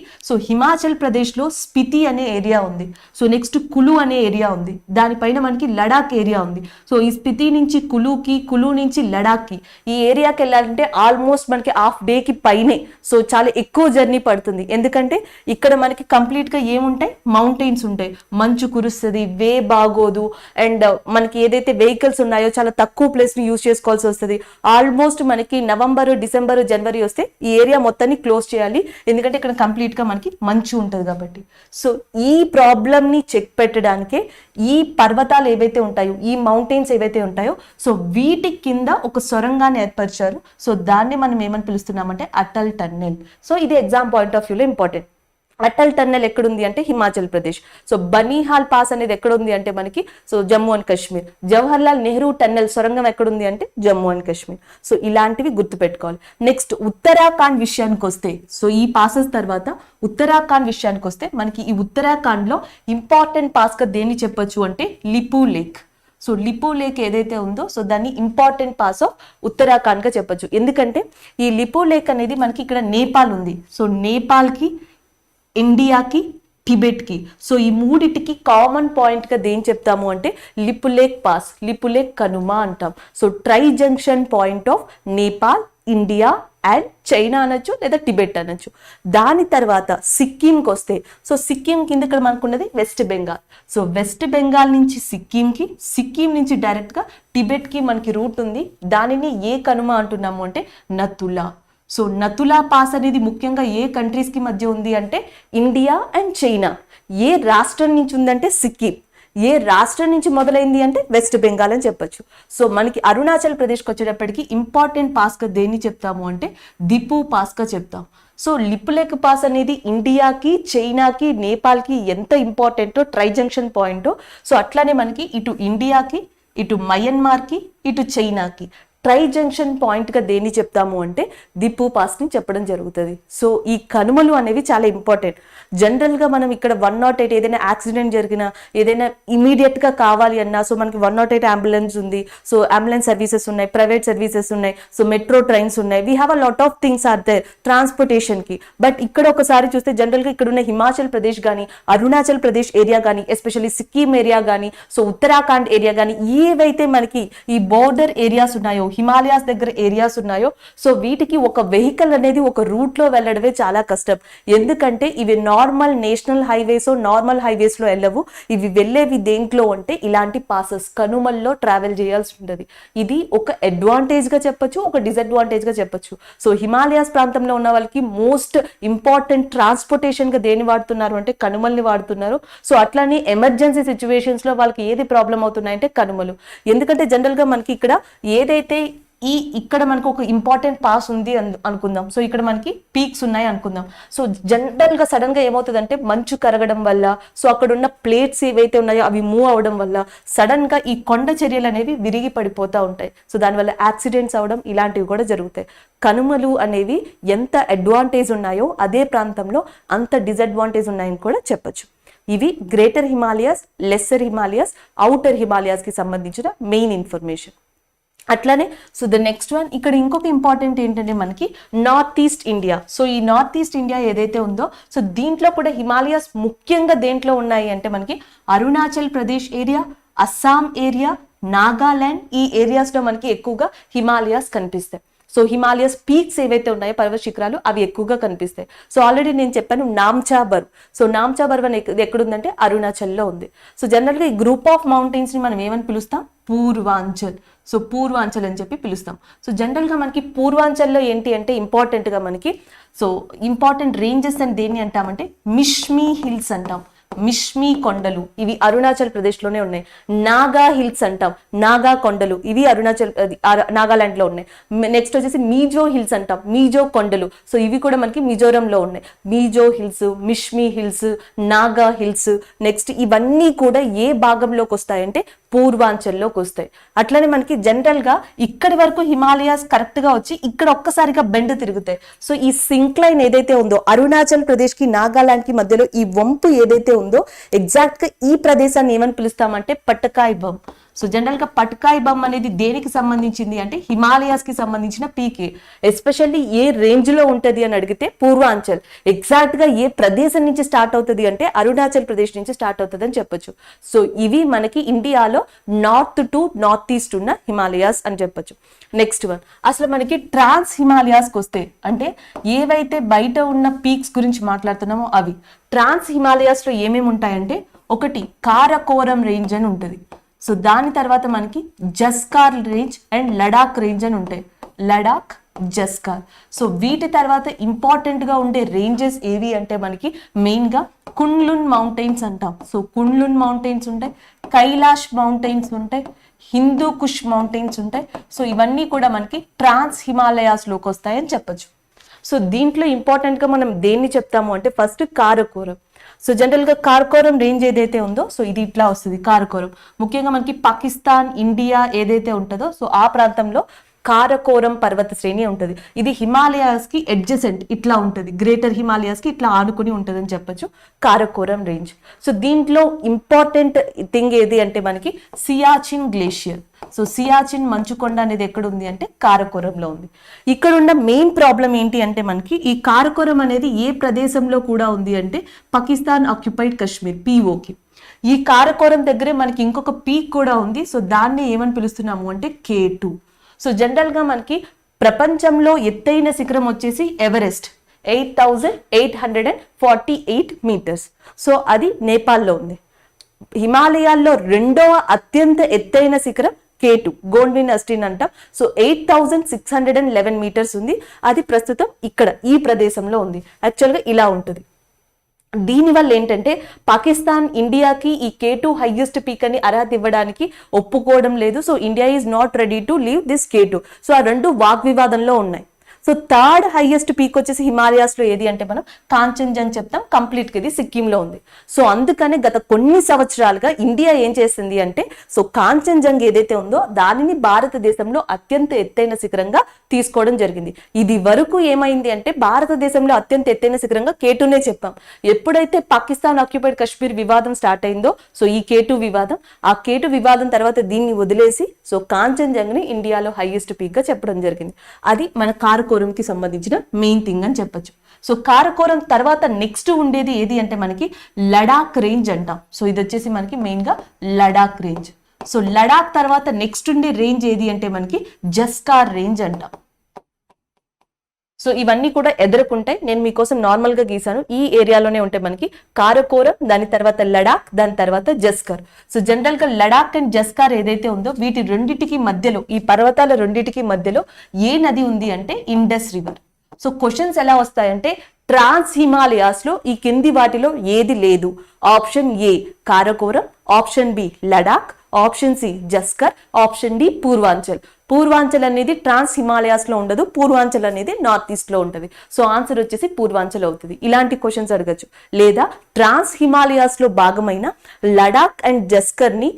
హిమాచల్ ప్రదేశ్ లో స్పితి అనే ఏరియా ఉంది. సో నెక్స్ట్ కులు అనే ఏరియా ఉంది. దానిపైన మనకి లడాక్ ఏరియా ఉంది. సో ఈ స్పితి నుంచి కులుకి, కులు నుంచి లడాక్ కి ఈ ఏరియాకి వెళ్ళాలంటే ఆల్మోస్ట్ మనకి హాఫ్ డే కి పైనే. సో చాలా ఎక్కువ జర్నీ పడుతుంది. ఎందుకంటే ఇక్కడ మనకి కంప్లీట్ గా ఏముంటాయి, మౌంటైన్స్ ఉంటాయి, మంచు కురుస్తుంది, వే బాగోదు. అండ్ మనకి ఏదైతే వెహికల్ వెహికల్స్ ఉన్నాయో చాలా తక్కువ ప్లేస్ ని యూజ్ చేసుకోవాల్సి వస్తుంది. ఆల్మోస్ట్ మనకి నవంబర్, డిసెంబర్, జనవరి వస్తే ఈ ఏరియా మొత్తాన్ని క్లోజ్ చేయాలి, ఎందుకంటే ఇక్కడ కంప్లీట్ గా మనకి మంచు ఉంటుంది కాబట్టి. సో ఈ ప్రాబ్లమ్ ని చెక్ పెట్టడానికే ఈ పర్వతాలు ఏవైతే ఉంటాయో, ఈ మౌంటైన్స్ ఏవైతే ఉంటాయో, సో వీటి కింద ఒక సొరంగాన్ని ఏర్పరిచారు. సో దాన్ని మనం ఏమని పిలుస్తున్నామంటే అటల్ టన్నెల్. సో ఇది ఎగ్జామ్ పాయింట్ ఆఫ్ వ్యూలో ఇంపార్టెంట్. అటల్ టన్నెల్ ఎక్కడుంది అంటే హిమాచల్ ప్రదేశ్. సో బనీహాల్ పాస్ అనేది ఎక్కడుంది అంటే మనకి so Jammu and Kashmir. Jawahar Lal Nehru tunnel సొరంగం ఎక్కడుంది అంటే జమ్మూ అండ్ కాశ్మీర్. సో ఇలాంటివి గుర్తుపెట్టుకోవాలి. నెక్స్ట్ ఉత్తరాఖండ్ విషయానికి వస్తే, సో ఈ పాసెస్ తర్వాత ఉత్తరాఖండ్ విషయానికి వస్తే మనకి ఈ ఉత్తరాఖండ్ లో ఇంపార్టెంట్ పాస్ గా దేన్ని చెప్పొచ్చు అంటే Lipu lake. So Lipu lake ఏదైతే ఉందో సో దాన్ని ఇంపార్టెంట్ పాస్ ఆఫ్ ఉత్తరాఖండ్ గా చెప్పొచ్చు. ఎందుకంటే ఈ లిపు లేక్ అనేది మనకి ఇక్కడ నేపాల్ ఉంది. సో నేపాల్కి, ఇండియాకి, టిబెట్కి, సో ఈ మూడిటికి కామన్ పాయింట్గా దేని చెప్తాము అంటే లిపులేక్ పాస్, లిపులేక్ కనుమ అంటాం. So tri junction point of Nepal, India and China అనొచ్చు, లేదా టిబెట్ అనొచ్చు. దాని తర్వాత సిక్కింకి వస్తే, సో సిక్కిం కింద ఇక్కడ మనకున్నది west Bengal. So west Bengal నుంచి సిక్కింకి, సిక్కిం నుంచి డైరెక్ట్గా టిబెట్కి మనకి రూట్ ఉంది. దానిని ఏ కనుమ అంటున్నాము అంటే నతులా. సో నతులా పాస్ అనేది ముఖ్యంగా ఏ కంట్రీస్కి మధ్య ఉంది అంటే ఇండియా అండ్ చైనా. ఏ రాష్ట్రం నుంచి ఉందంటే సిక్కిం. ఏ రాష్ట్రం నుంచి మొదలైంది అంటే వెస్ట్ బెంగాల్ అని చెప్పొచ్చు. సో మనకి అరుణాచల్ ప్రదేశ్కి వచ్చేటప్పటికి ఇంపార్టెంట్ పాస్గా దేన్ని చెప్తాము అంటే దిపు పాస్గా చెప్తాం. సో లిపులేక్ పాస్ అనేది ఇండియాకి, చైనాకి, నేపాల్కి ఎంత ఇంపార్టెంటో, ట్రై జంక్షన్ పాయింటో, సో అట్లానే మనకి ఇటు ఇండియాకి, ఇటు మయన్మార్కి, ఇటు చైనాకి ట్రై జంక్షన్ పాయింట్గా దేన్ని చెప్తాము అంటే దిపు పాస్ని చెప్పడం జరుగుతుంది. సో ఈ కనుమలు అనేవి చాలా ఇంపార్టెంట్. జనరల్గా మనం ఇక్కడ 108 ఏదైనా యాక్సిడెంట్ జరిగినా, ఏదైనా ఇమీడియట్గా కావాలి అన్నా, సో మనకి 108 అంబులెన్స్ ఉంది. సో అంబులెన్స్ సర్వీసెస్ ఉన్నాయి, ప్రైవేట్ సర్వీసెస్ ఉన్నాయి, సో మెట్రో ట్రైన్స్ ఉన్నాయి. We have a lot of things are there ట్రాన్స్పోర్టేషన్కి. బట్ ఇక్కడ ఒకసారి చూస్తే జనరల్గా ఇక్కడ ఉన్న హిమాచల్ ప్రదేశ్ కానీ, అరుణాచల్ ప్రదేశ్ ఏరియా కానీ, ఎస్పెషల్లీ సిక్కిం ఏరియా కానీ, సో ఉత్తరాఖండ్ ఏరియా కానీ, ఏవైతే మనకి ఈ బోర్డర్ ఏరియాస్ ఉన్నాయో, హిమాలయాస్ దగ్గర ఏరియాస్ ఉన్నాయో, సో వీటికి ఒక వెహికల్ అనేది ఒక రూట్ లో వెళ్ళడమే చాలా కష్టం. ఎందుకంటే ఇవి normal national highways, normal highways లో వెళ్ళవు. ఇవి వెళ్ళేవి దేంట్లో అంటే ఇలాంటి పాసెస్, కనుమల్లో ట్రావెల్ చేయాల్సి ఉంటుంది. ఇది ఒక అడ్వాంటేజ్ గా చెప్పొచ్చు, ఒక డిసడ్వాంటేజ్ గా చెప్పొచ్చు. సో హిమాలయాస్ ప్రాంతంలో ఉన్న వాళ్ళకి మోస్ట్ ఇంపార్టెంట్ ట్రాన్స్పోర్టేషన్ గా దేని వాడుతున్నారు అంటే కనుమల్ని వాడుతున్నారు. సో అట్లానే ఎమర్జెన్సీ సిచ్యువేషన్స్ లో వాళ్ళకి ఏది ప్రాబ్లం అవుతున్నాయంటే కనుమలు. ఎందుకంటే జనరల్ గా మనకి ఇక్కడ ఏదైతే ఇక్కడ మనకు ఒక ఇంపార్టెంట్ పాస్ ఉంది అనుకుందాం. సో ఇక్కడ మనకి పీక్స్ ఉన్నాయి అనుకుందాం. సో జనరల్ గా సడన్ గా ఏమవుతుందంటే మంచు కరగడం వల్ల, సో అక్కడ ఉన్న ప్లేట్స్ ఏవైతే ఉన్నాయో అవి మూవ్ అవడం వల్ల సడన్ గా ఈ కొండ చర్యలు అనేవి విరిగి పడిపోతూ ఉంటాయి. సో దానివల్ల యాక్సిడెంట్స్ అవడం ఇలాంటివి కూడా జరుగుతాయి. కనుమలు అనేవి ఎంత అడ్వాంటేజ్ ఉన్నాయో అదే ప్రాంతంలో అంత డిసడ్వాంటేజ్ ఉన్నాయని కూడా చెప్పొచ్చు. ఇవి greater Himalayas, lesser Himalayas, outer Himalayas కి సంబంధించిన మెయిన్ ఇన్ఫర్మేషన్. అట్లానే సో ద నెక్స్ట్ వన్, ఇక్కడ ఇంకొక ఇంపార్టెంట్ ఏంటంటే మనకి నార్త్ ఈస్ట్ ఇండియా. సో ఈ నార్త్ ఈస్ట్ ఇండియా ఏదైతే ఉందో సో దీంట్లో కూడా హిమాలయాస్ ముఖ్యంగా దేంట్లో ఉన్నాయి అంటే మనకి అరుణాచల్ ప్రదేశ్ ఏరియా, అస్సాం ఏరియా, నాగాలాండ్, ఈ ఏరియాస్లో మనకి ఎక్కువగా హిమాలయాస్ కనిపిస్తాయి. సో హిమాలయస్ పీక్స్ ఏవైతే ఉన్నాయో, పర్వత శిఖరాలు, అవి ఎక్కువగా కనిపిస్తాయి. సో ఆల్రెడీ నేను చెప్పాను నామ్చా బర్వ్. సో నామ్చా బర్వ్ అని ఎక్కడుందంటే అరుణాచల్లో ఉంది. సో జనరల్గా ఈ గ్రూప్ ఆఫ్ మౌంటైన్స్ ని మనం ఏమని పిలుస్తాం? పూర్వాంచల్. సో పూర్వాంచల్ అని చెప్పి పిలుస్తాం. సో జనరల్గా మనకి పూర్వాంచల్లో ఏంటి అంటే ఇంపార్టెంట్గా మనకి సో ఇంపార్టెంట్ రేంజెస్ అని దేన్ని అంటామంటే మిష్మీ హిల్స్ అంటాం. మిష్మీ కొండలు ఇవి అరుణాచల్ ప్రదేశ్లోనే ఉన్నాయి. నాగా హిల్స్ అంటాం, నాగా కొండలు ఇవి నాగాలాండ్ లో ఉన్నాయి. నెక్స్ట్ వచ్చేసి మీజో హిల్స్ అంటాం, మీజో కొండలు, సో ఇవి కూడా మనకి మిజోరంలో ఉన్నాయి. Mizo hills, Mishmi hills, Naga hills, next ఇవన్నీ కూడా ఏ భాగంలోకి వస్తాయంటే పూర్వాంచల్లోకి వస్తాయి. అట్లనే మనకి జనరల్ గా ఇక్కడి వరకు హిమాలయాస్ కరెక్ట్ గా వచ్చి ఇక్కడ ఒక్కసారిగా బెండ్ తిరుగుతాయి. సో ఈ సింక్లైన్ ఏదైతే ఉందో అరుణాచల్ ప్రదేశ్ కి నాగాలాండ్ కి మధ్యలో ఈ వంపు ఏదైతే ఉందో ఎగ్జాక్ట్ గా ఈ ప్రదేశాన్ని ఏమని పిలుస్తామంటే పటకాయ్ బమ్. సో జనరల్ గా పటకాయ్ బమ్ అనేది దేనికి సంబంధించింది అంటే హిమాలయాస్ కి సంబంధించిన పీకే. ఎస్పెషల్లీ ఏ రేంజ్ లో ఉంటది అని అడిగితే పూర్వాంచల్. ఎగ్జాక్ట్ గా ఏ ప్రదేశం నుంచి స్టార్ట్ అవుతుంది అంటే అరుణాచల్ ప్రదేశ్ నుంచి స్టార్ట్ అవుతుంది అని చెప్పొచ్చు. సో ఇవి మనకి ఇండియాలో నార్త్ టు నార్త్ ఈస్ట్ ఉన్న హిమాలయాస్ అని చెప్పొచ్చు. నెక్స్ట్ వన్, అసలు మనకి ట్రాన్స్ హిమాలయాస్కి వస్తే అంటే ఏవైతే బయట ఉన్న పీక్స్ గురించి మాట్లాడుతున్నామో అవి ట్రాన్స్ హిమాలయాస్ లో ఏమేమి ఉంటాయంటే ఒకటి కారకోరం రేంజ్ అని ఉంటుంది. సో దాని తర్వాత మనకి Zanskar range and Ladakh range అని ఉంటాయి. లడాక్, జస్కార్. సో వీటి తర్వాత ఇంపార్టెంట్ గా ఉండే రేంజెస్ ఏవి అంటే మనకి మెయిన్ గా కుండ్లున్ మౌంటైన్స్ అంటాం. సో కుండ్లున్ మౌంటైన్స్ ఉంటాయి, కైలాష్ మౌంటైన్స్ ఉంటాయి, హిందూ కుష్ మౌంటైన్స్ ఉంటాయి. సో ఇవన్నీ కూడా మనకి ట్రాన్స్ హిమాలయాస్ లోకి వస్తాయని చెప్పొచ్చు. సో దీంట్లో ఇంపార్టెంట్ గా మనం దేన్ని చెప్తాము అంటే ఫస్ట్ కారకోరం. సో జనరల్ గా కారకోరం రేంజ్ ఏదైతే ఉందో సో ఇది ఇట్లా వస్తుంది. కారకోరం ముఖ్యంగా మనకి పాకిస్తాన్, ఇండియా ఏదైతే ఉంటుందో సో ఆ ప్రాంతంలో కారకోరం పర్వత శ్రేణి ఉంటుంది. ఇది హిమాలయాస్ కి ఎడ్జసెంట్ ఇట్లా ఉంటుంది, గ్రేటర్ హిమాలయాస్ కి ఇట్లా ఆనుకుని ఉంటుంది అని చెప్పొచ్చు కారకోరం రేంజ్. సో దీంట్లో ఇంపార్టెంట్ థింగ్ ఏది అంటే మనకి సియాచిన్ గ్లేషియర్. సో సియాచిన్ మంచుకొండ అనేది ఎక్కడ ఉంది అంటే కారకోరంలో ఉంది. ఇక్కడ ఉన్న మెయిన్ ప్రాబ్లం ఏంటి అంటే మనకి ఈ కారకోరం అనేది ఏ ప్రదేశంలో కూడా ఉంది అంటే పాకిస్తాన్ ఆక్యుపైడ్ కాశ్మీర్ పిఓకి. ఈ కారకోరం దగ్గరే మనకి ఇంకొక పీక్ కూడా ఉంది. సో దాన్ని ఏమని పిలుస్తున్నాము అంటే K2. సో జనరల్ గా మనకి ప్రపంచంలో ఎత్తైన శిఖరం వచ్చేసి ఎవరెస్ట్ 8,848 మీటర్స్. సో అది నేపాల్లో ఉంది. హిమాలయాల్లో రెండవ అత్యంత ఎత్తైన శిఖరం K2 గోండ్విన్ అస్టిన్ అంటాం. సో 8,611 మీటర్స్ ఉంది. అది ప్రస్తుతం ఇక్కడ ఈ ప్రదేశంలో ఉంది. యాక్చువల్గా ఇలా ఉంటుంది. దీనివల్ల ఏంటంటే పాకిస్తాన్ ఇండియాకి ఈ K2 హైయెస్ట్ పీక్ అని అర్హత ఇవ్వడానికి ఒప్పుకోవడం లేదు. So India is not ready to leave this K2. So ఆ రెండు వాగ్వివాదంలో ఉన్నాయి. సో థర్డ్ హైయెస్ట్ పీక్ వచ్చేసి హిమాలయాస్ లో ఏది అంటే మనం కాంచన్జంగ్ చెప్తాం. కంప్లీట్ గా ఇది సిక్కింలో ఉంది. సో అందుకనే గత కొన్ని సంవత్సరాలుగా ఇండియా ఏం చేసింది అంటే సో కాంచన్జంగ్ ఏదైతే ఉందో దానిని భారతదేశంలో అత్యంత ఎత్తైన శిఖరంగా తీసుకోవడం జరిగింది. ఇది వరకు ఏమైంది అంటే భారతదేశంలో అత్యంత ఎత్తైన శిఖరంగా K2నే చెప్పాం. ఎప్పుడైతే పాకిస్తాన్ ఆక్యుపైడ్ కాశ్మీర్ వివాదం స్టార్ట్ అయిందో సో ఈ K2 వివాదం, ఆ K2 వివాదం తర్వాత దీన్ని వదిలేసి సో కాంచన్జంగ్ ని ఇండియాలో హైయెస్ట్ పీక్ గా చెప్పడం జరిగింది. అది మన కారకోరం కి సంబంధించిన మెయిన్ థింగ్ అని చెప్పొచ్చు. సో కారకోరం తర్వాత నెక్స్ట్ ఉండేది ఏది అంటే మనకి లడాక్ రేంజ్ అంటాం. సో ఇది వచ్చేసి మనకి మెయిన్ గా లడాక్ రేంజ్. సో లడాక్ తర్వాత నెక్స్ట్ ఉండే రేంజ్ ఏది అంటే మనకి జస్కార్ రేంజ్ అంటాం. సో ఇవన్నీ కూడా ఎదుర్కొంటాయి. నేను మీకోసం నార్మల్ గా గీసాను. ఈ ఏరియాలోనే ఉంటాయి మనకి కారకోరం, దాని తర్వాత లడాక్, దాని తర్వాత జస్కార్. సో జనరల్ గా లడాక్ అండ్ జస్కార్ ఏదైతే ఉందో వీటి రెండిటికి మధ్యలో, ఈ పర్వతాల రెండిటికి మధ్యలో ఏ నది ఉంది అంటే ఇండస్ రివర్. సో క్వశ్చన్స్ ఎలా వస్తాయంటే ట్రాన్స్ హిమాలయాస్ లో ఈ కింది వాటిలో ఏది లేదు? Option A Karakoram, option B Ladakh, option C Zanskar, option D Purvanchal. Purvanchal అనేది ట్రాన్స్ హిమాలయాస్ లో ఉండదు, పూర్వాంచల్ అనేది నార్త్ ఈస్ట్ లో ఉంటుంది. సో ఆన్సర్ వచ్చేసి పూర్వాంచల్ అవుతుంది. ఇలాంటి క్వశ్చన్స్ అడగచ్చు. లేదా ట్రాన్స్ హిమాలయాస్ లో భాగమైన లడాక్ అండ్ జస్కర్ ని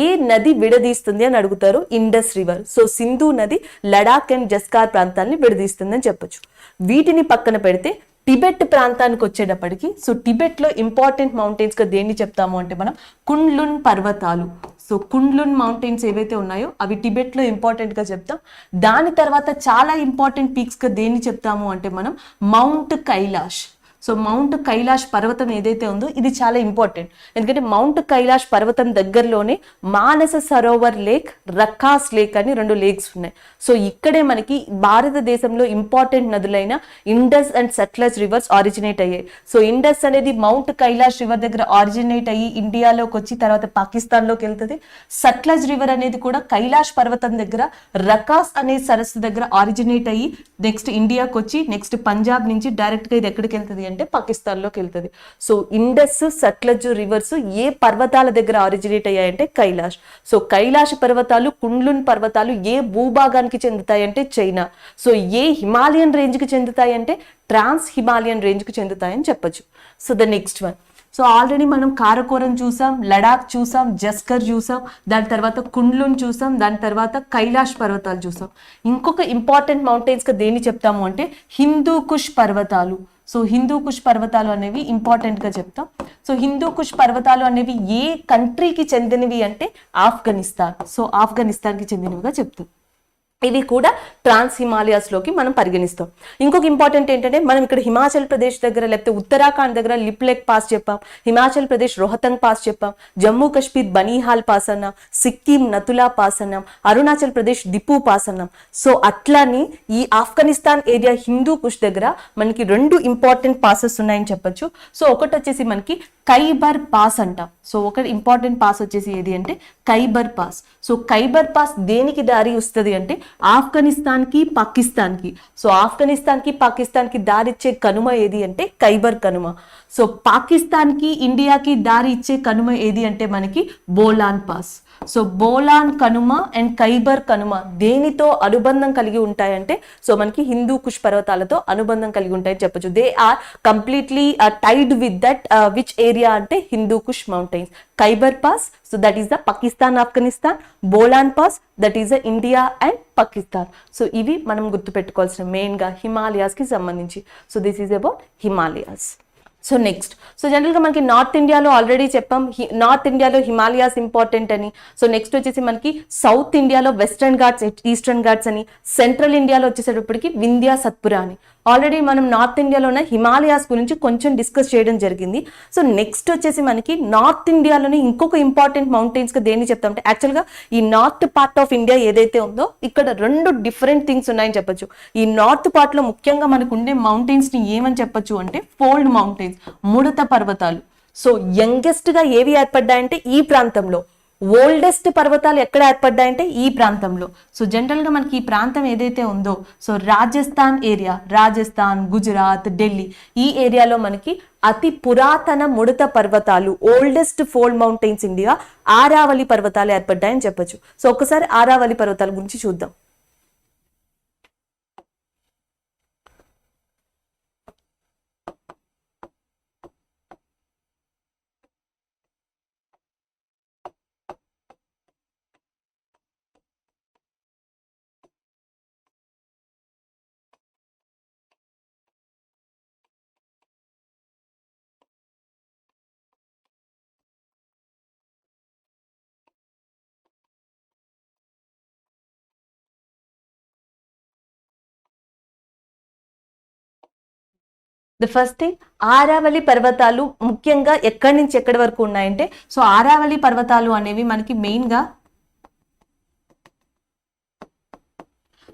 ఏ నది విడదీస్తుంది అని అడుగుతారు. Indus river. సో సింధు నది లడాక్ అండ్ జస్కార్ ప్రాంతాన్ని విడదీస్తుంది అని చెప్పొచ్చు. వీటిని పక్కన పెడితే టిబెట్ ప్రాంతానికి వచ్చేటప్పటికి సో టిబెట్ లో ఇంపార్టెంట్ మౌంటైన్స్ గా దేన్ని చెప్తాము అంటే మనం కుండ్లున్ పర్వతాలు. సో కుండ్లున్ మౌంటైన్స్ ఏవైతే ఉన్నాయో అవి టిబెట్ లో ఇంపార్టెంట్ గా చెప్తాం. దాని తర్వాత చాలా ఇంపార్టెంట్ పీక్స్ గా దేన్ని చెప్తాము అంటే మనం mount Kailash. So mount Kailash పర్వతం ఏదైతే ఉందో ఇది చాలా ఇంపార్టెంట్. ఎందుకంటే మౌంట్ కైలాష్ పర్వతం దగ్గరలోనే మానస సరోవర్ లేక్, రక్కాస్ లేక్ అని రెండు లేక్స్ ఉన్నాయి. సో ఇక్కడే మనకి భారతదేశంలో ఇంపార్టెంట్ నదులైన Indus and Sutlej rivers originate అయ్యాయి. సో ఇండస్ అనేది మౌంట్ కైలాష్ రివర్ దగ్గర ఆరిజినేట్ అయ్యి ఇండియాలోకి వచ్చి తర్వాత పాకిస్తాన్ లోకి వెళ్తుంది. సట్లజ్ రివర్ అనేది కూడా కైలాష్ పర్వతం దగ్గర రకాస్ అనే సరస్సు దగ్గర ఆరిజినేట్ అయ్యి నెక్స్ట్ ఇండియాకి వచ్చి నెక్స్ట్ పంజాబ్ నుంచి డైరెక్ట్ గా ఇది ఎక్కడికి వెళ్తుంది అంటే పాకిస్తాన్ లోకి వెళ్తుంది. సో ఇండస్, సట్లజ్ రివర్స్ ఏ పర్వతాల దగ్గర ఆరిజినేట్ అయ్యాయంటే కైలాష్. సో కైలాష్ పర్వతాలు, కుండ్లున్ పర్వతాలు ఏ భూభాగానికి చెందుతాయంటే చైనా. సో ఏ హిమాలయన్ రేంజ్ కి చెందుతాయంటే ట్రాన్స్ హిమాలయన్ రేంజ్ కి చెందుతాయని చెప్పొచ్చు. So the next one. So already మనం కారకోరం చూసాం, లడాక్ చూసాం, జస్కర్ చూసాం, దాని తర్వాత కుండ్లున్ చూసాం, దాని తర్వాత కైలాష్ పర్వతాలు చూసాం. ఇంకొక ఇంపార్టెంట్ మౌంటైన్స్ గా దేన్ని చెప్తాము అంటే హిందూ కుష్ పర్వతాలు. సో హిందూ కుష్ పర్వతాలు అనేవి ఇంపార్టెంట్ గా చెప్తాం. సో హిందూ కుష్ పర్వతాలు అనేవి ఏ కంట్రీకి చెందినవి అంటే ఆఫ్ఘనిస్తాన్. సో ఆఫ్ఘనిస్తాన్ కి చెందినవిగా చెప్తాం. ఇవి కూడా ట్రాన్స్ హిమాలయాస్ లోకి మనం పరిగణిస్తాం. ఇంకొక ఇంపార్టెంట్ ఏంటంటే మనం ఇక్కడ హిమాచల్ ప్రదేశ్ దగ్గర లేకపోతే ఉత్తరాఖండ్ దగ్గర లిప్లెక్ పాస్ చెప్పాం, హిమాచల్ ప్రదేశ్ రోహతంగ్ పాస్ చెప్పాం, జమ్మూ కాశ్మీర్ బనీహాల్ పాస్ అన్నాం, సిక్కిం నతులా పాస్ అన్నాం, అరుణాచల్ ప్రదేశ్ దిపు పాస్ అన్నాం. సో అట్లాని ఈ ఆఫ్ఘనిస్తాన్ ఏరియా హిందూ కుష్ దగ్గర మనకి రెండు ఇంపార్టెంట్ పాసెస్ ఉన్నాయని చెప్పొచ్చు. సో ఒకటి వచ్చేసి మనకి ఖైబర్ పాస్ అంటాం. సో ఒక ఇంపార్టెంట్ పాస్ వచ్చేసి ఏది అంటే Khyber pass. So Khyber pass దేనికి దారి వస్తుంది అంటే ఆఫ్ఘనిస్తాన్కి పాకిస్తాన్కి. సో ఆఫ్ఘనిస్తాన్కి పాకిస్తాన్కి దారిచ్చే కనుమ ఏది అంటే ఖైబర్ కనుమ. సో పాకిస్తాన్కి ఇండియాకి దారి ఇచ్చే కనుమ ఏది అంటే మనకి Bolan pass. So Bolan Kanuma and Khyber Kanuma దేనితో అనుబంధం కలిగి ఉంటాయంటే సో మనకి హిందూ కుష్ పర్వతాలతో అనుబంధం కలిగి ఉంటాయని చెప్పొచ్చు. They are completely tied with that which area అంటే Hindu Kush mountains. Khyber pass, so that is the Pakistan Afghanistan. Bolan pass, that is the India and Pakistan. So ఇవి మనం గుర్తుపెట్టుకోవాల్సిన మెయిన్గా హిమాలయాస్కి సంబంధించి. So this is about Himalayas. So next, so జనరల్గా మనకి నార్త్ ఇండియాలో ఆల్రెడీ చెప్పాం, నార్త్ ఇండియాలో హిమాలయాస్ ఇంపార్టెంట్ అని. సో నెక్స్ట్ వచ్చేసి మనకి సౌత్ ఇండియాలో వెస్టర్న్ ఘాట్స్, ఈస్టర్న్ ఘాట్స్ అని, సెంట్రల్ ఇండియాలో వచ్చేసేటప్పటికి వింధ్యా సత్పురా అని. ఆల్రెడీ మనం నార్త్ ఇండియాలో ఉన్న హిమాలయాస్ గురించి కొంచెం డిస్కస్ చేయడం జరిగింది. సో నెక్స్ట్ వచ్చేసి మనకి నార్త్ ఇండియాలోని ఇంకొక ఇంపార్టెంట్ మౌంటైన్స్గా దేన్ని చెప్తామంటే యాక్చువల్గా ఈ నార్త్ పార్ట్ ఆఫ్ ఇండియా ఏదైతే ఉందో ఇక్కడ రెండు డిఫరెంట్ థింగ్స్ ఉన్నాయని చెప్పొచ్చు. ఈ నార్త్ పార్ట్లో ముఖ్యంగా మనకు ఉండే మౌంటైన్స్ని ఏమని చెప్పొచ్చు అంటే ఫోల్డ్ మౌంటైన్స్, ముడత పర్వతాలు. సో యంగెస్ట్గా ఏవి ఏర్పడ్డాయంటే ఈ ప్రాంతంలో, ఓల్డెస్ట్ పర్వతాలు ఎక్కడ ఏర్పడ్డాయంటే ఈ ప్రాంతంలో. సో జనరల్గా మనకి ఈ ప్రాంతం ఏదైతే ఉందో సో రాజస్థాన్ ఏరియా, రాజస్థాన్, గుజరాత్, ఢిల్లీ ఈ ఏరియాలో మనకి అతి పురాతన ముడత పర్వతాలు, oldest fold mountains India Aravalli పర్వతాలు ఏర్పడ్డాయని చెప్పొచ్చు. సో ఒకసారి ఆరావళి పర్వతాల గురించి చూద్దాం. ద ఫస్ట్ థింగ్, ఆరావళి పర్వతాలు ముఖ్యంగా ఎక్కడి నుంచి ఎక్కడి వరకు ఉన్నాయంటే సో ఆరావళి పర్వతాలు అనేవి మనకి మెయిన్గా,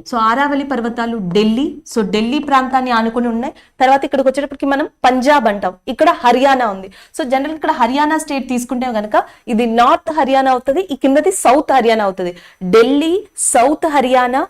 సో ఆరావళి పర్వతాలు ఢిల్లీ, సో ఢిల్లీ ప్రాంతాన్ని ఆనుకుని ఉన్నాయి. తర్వాత ఇక్కడికి వచ్చేటప్పటికి మనం పంజాబ్ అంటాం, ఇక్కడ హర్యానా ఉంది. సో జనరల్ ఇక్కడ హర్యానా స్టేట్ తీసుకుంటే కనుక ఇది నార్త్ హర్యానా అవుతుంది, ఈ కిందది సౌత్ హర్యానా అవుతుంది. Delhi, south Haryana,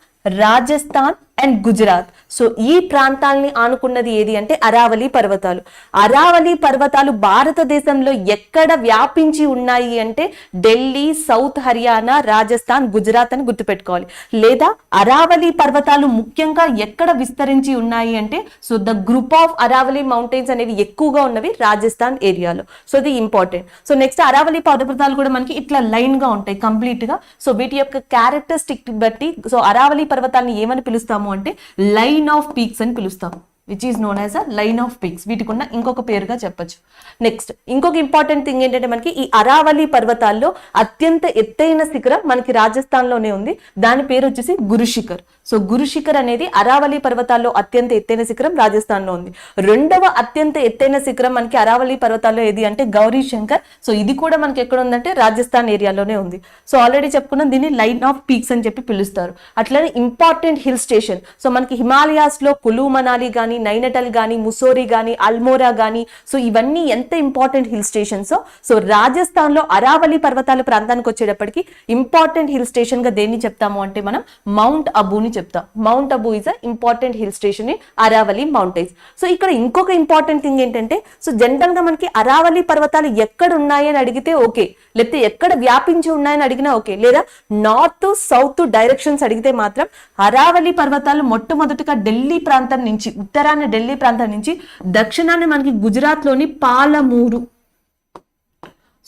Rajasthan and Gujarat. So ఈ ప్రాంతాలని ఆనుకున్నది ఏది అంటే అరావళి పర్వతాలు. అరావళి పర్వతాలు భారతదేశంలో ఎక్కడ వ్యాపించి ఉన్నాయి అంటే ఢిల్లీ, సౌత్ హర్యానా, రాజస్థాన్, గుజరాత్ అని గుర్తుపెట్టుకోవాలి. లేదా అరావళి పర్వతాలు ముఖ్యంగా ఎక్కడ విస్తరించి ఉన్నాయి అంటే so the group of Aravalli mountains అనేవి ఎక్కువగా ఉన్నవి రాజస్థాన్ ఏరియాలో. సో ఇది ఇంపార్టెంట్. సో నెక్స్ట్ అరావళి పర్వతాలు కూడా మనకి ఇట్లా లైన్ గా ఉంటాయి కంప్లీట్ గా. సో వీటి యొక్క క్యారెక్టరిస్టిక్ బట్టి సో అరావళి పర్వతాన్ని ఏమని పిలుస్తాము అంటే లైన్ ఆఫ్ పీక్స్ అని పిలుస్తాం, which is known as a line of peaks. వీటికి ఉన్న ఇంకొక పేరుగా చెప్పొచ్చు. నెక్స్ట్ ఇంకొక ఇంపార్టెంట్ థింగ్ ఏంటంటే మనకి ఈ అరావళి పర్వతాల్లో అత్యంత ఎత్తైన శిఖరం మనకి రాజస్థాన్ లోనే ఉంది, దాని పేరు వచ్చేసి గురుశిఖర్. సో గురుశిఖర్ అనేది అరావళి పర్వతాల్లో అత్యంత ఎత్తైన శిఖరం రాజస్థాన్ లో ఉంది. రెండవ అత్యంత ఎత్తైన శిఖరం మనకి అరావళి పర్వతాల్లో ఏది అంటే గౌరీ శంకర్. సో ఇది కూడా మనకి ఎక్కడ ఉందంటే రాజస్థాన్ ఏరియాలోనే ఉంది. సో ఆల్రెడీ చెప్పుకున్నాం దీన్ని లైన్ ఆఫ్ పీక్స్ అని చెప్పి పిలుస్తారు. అట్లనే ఇంపార్టెంట్ హిల్ స్టేషన్, సో మనకి హిమాలయాస్ లో కులు మనాలి కానీ, నైనటల్ గానీ, ముసోరి గానీ, అల్మోరా గానీ, సో ఇవన్నీ ఎంత important hill stations. So Rajasthan లో అరావళి పర్వతాల ప్రాంతానికి వచ్చేటప్పటికి ఇంపార్టెంట్ హిల్ స్టేషన్ గా దేన్ని చెప్తాము అంటే మనం మౌంట్ అబూని చెప్తాం. Mount Abu is a important hill station in Aravalli mountains. So ఇక్కడ ఇంకొక ఇంపార్టెంట్ థింగ్ ఏంటంటే సో జనరల్ గా మనకి అరావళి పర్వతాలు ఎక్కడ ఉన్నాయని అడిగితే ఓకే, లేకపోతే ఎక్కడ వ్యాపించి ఉన్నాయని అడిగినా ఓకే, లేదా నార్త్ సౌత్ డైరెక్షన్స్ అడిగితే మాత్రం అరావళి పర్వతాలు మొట్టమొదటిగా ఢిల్లీ ప్రాంతం నుంచి, ఉత్తరాన ఢిల్లీ ప్రాంతం నుంచి దక్షిణాన్ని మనకి గుజరాత్ లోని పాలమూరు,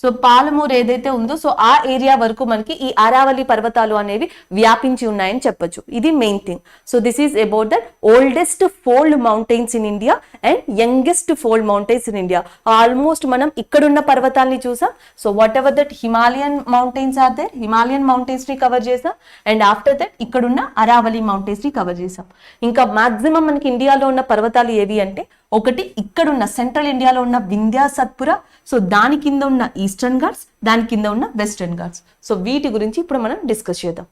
సో పాలమూరు ఏదైతే ఉందో సో ఆ ఏరియా వరకు మనకి ఈ అరావళి పర్వతాలు అనేవి వ్యాపించి ఉన్నాయని చెప్పొచ్చు. ఇది main thing. So this is about that oldest fold mountains in India and youngest fold mountains in India. Almost మనం ఇక్కడున్న పర్వతాలని చూసాం. So whatever that Himalayan mountains are there, Himalayan mountains ని కవర్ చేసాం. అండ్ ఆఫ్టర్ దట్ ఇక్కడున్న Aravalli mountains ని cover చేసాం. ఇంకా మాక్సిమం మనకి ఇండియాలో ఉన్న పర్వతాలు ఏవి అంటే ఒకటి ఇక్కడున్న సెంట్రల్ ఇండియాలో ఉన్న వింధ్యా సత్పురా, సో దాని కింద ఉన్న ఈస్టర్న్ ఘాట్స్, దాని కింద ఉన్న వెస్టర్న్ ఘాట్స్. సో వీటి గురించి ఇప్పుడు మనం డిస్కస్ చేద్దాం.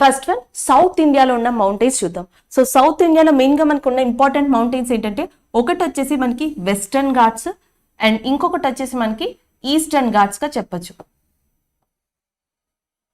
ఫస్ట్ వన్ సౌత్ ఇండియాలో ఉన్న మౌంటైన్స్ చూద్దాం. సో సౌత్ ఇండియాలో మెయిన్ గా మనకు ఉన్న ఇంపార్టెంట్ మౌంటైన్స్ ఏంటంటే ఒకటి వచ్చేసి మనకి వెస్టర్న్ ఘాట్స్ అండ్ ఇంకొకటి వచ్చేసి మనకి ఈస్టర్న్ ఘాట్స్ గా చెప్పొచ్చు.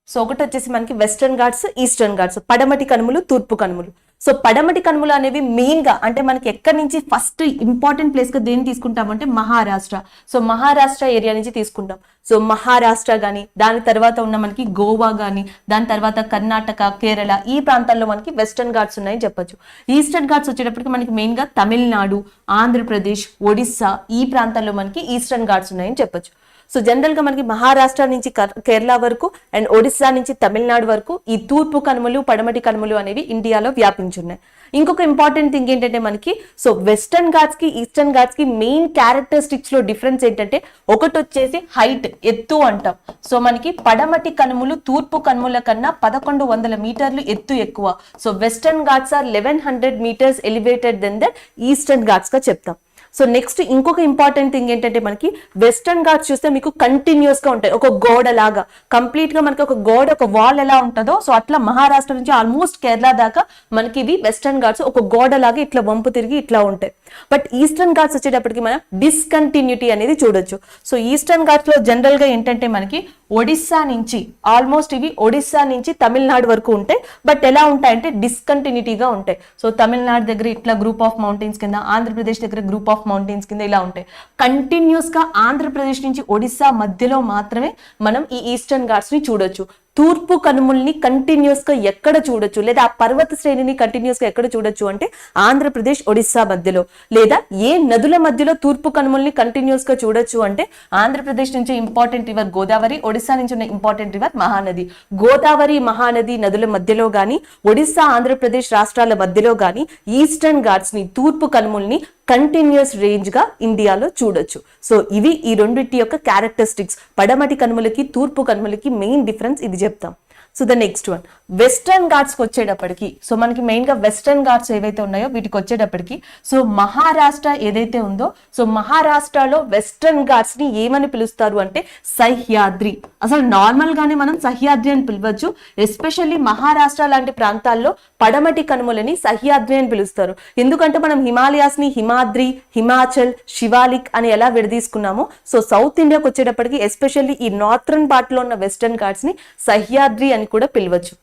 సో ఒకటి వచ్చేసి మనకి వెస్టర్న్ ఘాట్స్, ఈస్టర్న్ ఘాట్స్, పడమటి కనుమలు, తూర్పు కనుమలు. సో పడమటి కనుమలు అనేవి మెయిన్ గా అంటే మనకి ఎక్కడి నుంచి ఫస్ట్ ఇంపార్టెంట్ ప్లేస్ గా దేన్ని తీసుకుంటామంటే మహారాష్ట్ర. సో మహారాష్ట్ర ఏరియా నుంచి తీసుకుంటాం. సో మహారాష్ట్ర గానీ, దాని తర్వాత ఉన్న మనకి గోవా గానీ, దాని తర్వాత కర్ణాటక, కేరళ ఈ ప్రాంతాల్లో మనకి వెస్టర్న్ ఘాట్స్ ఉన్నాయని చెప్పొచ్చు. ఈస్టర్న్ ఘాట్స్ వచ్చేటప్పటికి మనకి మెయిన్ గా తమిళనాడు, ఆంధ్రప్రదేశ్, ఒడిస్సా ఈ ప్రాంతాల్లో మనకి ఈస్టర్న్ ఘాట్స్ ఉన్నాయని చెప్పొచ్చు. సో జనరల్ గా మనకి మహారాష్ట్ర నుంచి కేరళ వరకు అండ్ ఒడిస్సా నుంచి తమిళనాడు వరకు ఈ తూర్పు కనుమలు, పడమటి కనుమలు అనేవి ఇండియాలో వ్యాపించున్నాయి. ఇంకొక ఇంపార్టెంట్ థింగ్ ఏంటంటే మనకి సో వెస్టర్న్ ఘాట్స్ కి, ఈస్టర్న్ ఘాట్స్ కి మెయిన్ క్యారెక్టరిస్టిక్స్ లో డిఫరెన్స్ ఏంటంటే ఒకటి వచ్చేసి హైట్, ఎత్తు అంటాం. సో మనకి పడమటి కనుమలు తూర్పు కనుమల కన్నా 1100 మీటర్లు ఎత్తు ఎక్కువ. So western Ghats are 1100 metres elevated then the Eastern Ghats గా చెప్తాం. సో నెక్స్ట్ ఇంకొక ఇంపార్టెంట్ థింగ్ ఏంటంటే మనకి వెస్టర్న్ ఘాట్స్ చూస్తే మీకు కంటిన్యూస్ గా ఉంటాయి, ఒక గోడ లాగా కంప్లీట్ గా మనకి ఒక గోడ, ఒక వాల్ ఎలా ఉంటుందో సో అట్లా మహారాష్ట్ర నుంచి ఆల్మోస్ట్ కేరళ దాకా మనకి ఇవి వెస్టర్న్ ఘాట్స్ ఒక గోడ లాగా ఇట్లా వంపు తిరిగి ఇట్లా ఉంటాయి. బట్ ఈస్టర్న్ ఘాట్స్ వచ్చేటప్పటికి మనం డిస్కంటిన్యూటీ అనేది చూడొచ్చు. సో ఈస్టర్న్ ఘాట్స్ లో జనరల్ గా ఏంటంటే మనకి ఒడిస్సా నుంచి ఆల్మోస్ట్ ఇవి ఒడిస్సా నుంచి తమిళనాడు వరకు ఉంటాయి. బట్ ఎలా ఉంటాయంటే డిస్కంటిన్యూటీగా ఉంటాయి. సో తమిళనాడు దగ్గర ఇట్లా గ్రూప్ ఆఫ్ మౌంటైన్స్ కింద, ఆంధ్రప్రదేశ్ దగ్గర గ్రూప్ ఆఫ్ మౌంటైన్స్ కింద ఇలా ఉంటాయి. కంటిన్యూస్ గా ఆంధ్రప్రదేశ్ నుంచి ఒడిస్సా మధ్యలో మాత్రమే మనం ఈ ఈస్టర్న్ ఘాట్స్ ని చూడొచ్చు. తూర్పు కనుమల్ని కంటిన్యూస్ గా ఎక్కడ చూడొచ్చు, లేదా ఆ పర్వత శ్రేణిని కంటిన్యూస్ గా ఎక్కడ చూడొచ్చు అంటే ఆంధ్రప్రదేశ్, ఒడిస్సా మధ్యలో. లేదా ఏ నదుల మధ్యలో తూర్పు కనుమల్ని కంటిన్యూస్ గా చూడొచ్చు అంటే ఆంధ్రప్రదేశ్ నుంచి ఇంపార్టెంట్ రివర్ గోదావరి, ఒడిస్సా నుంచి ఉన్న ఇంపార్టెంట్ రివర్ మహానది. గోదావరి, మహానది నదుల మధ్యలో గానీ, ఒడిస్సా, ఆంధ్రప్రదేశ్ రాష్ట్రాల మధ్యలో గానీ ఈస్టర్న్ ఘాట్స్ ని, తూర్పు కనుమల్ని కంటిన్యూస్ రేంజ్ గా ఇండియాలో చూడొచ్చు. సో ఇవి ఈ రెండింటి యొక్క క్యారెక్టరిస్టిక్స్. పడమటి కనుమలకి, తూర్పు కనుమలకి మెయిన్ డిఫరెన్స్ ఇది చెప్తాం. So the next one western Ghats వచ్చేటప్పటికి సో మనకి మెయిన్ గా వెస్టర్న్ ఘాట్స్ ఏవైతే ఉన్నాయో వీటికి వచ్చేటప్పటికి సో మహారాష్ట్ర ఏదైతే ఉందో సో మహారాష్ట్రలో వెస్టర్న్ ఘాట్స్ ని ఏమని పిలుస్తారు అంటే సహ్యాద్రి. అసలు నార్మల్ గానే మనం సహ్యాద్రి అని పిలవచ్చు. ఎస్పెషల్లీ మహారాష్ట్ర లాంటి ప్రాంతాల్లో పడమటి కనుమలని సహ్యాద్రి అని పిలుస్తారు. ఎందుకంటే మనం హిమాలయాస్ ని హిమాద్రి, హిమాచల్, శివాలిక్ అని ఎలా విడదీసుకున్నామో సో సౌత్ ఇండియాకి వచ్చేటప్పటికి ఎస్పెషల్లీ ఈ నార్థర్న్ పార్ట్ లో ఉన్న వెస్టర్న్ ఘాట్స్ ని సహ్యాద్రి అని కూడా పిలవచ్చు.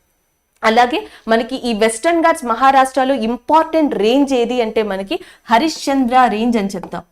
అలాగే మనకి ఈ వెస్టర్న్ ఘాట్స్ మహారాష్ట్రలో ఇంపార్టెంట్ రేంజ్ ఏది అంటే మనకి హరిశ్చంద్ర రేంజ్ అని చెప్తాం.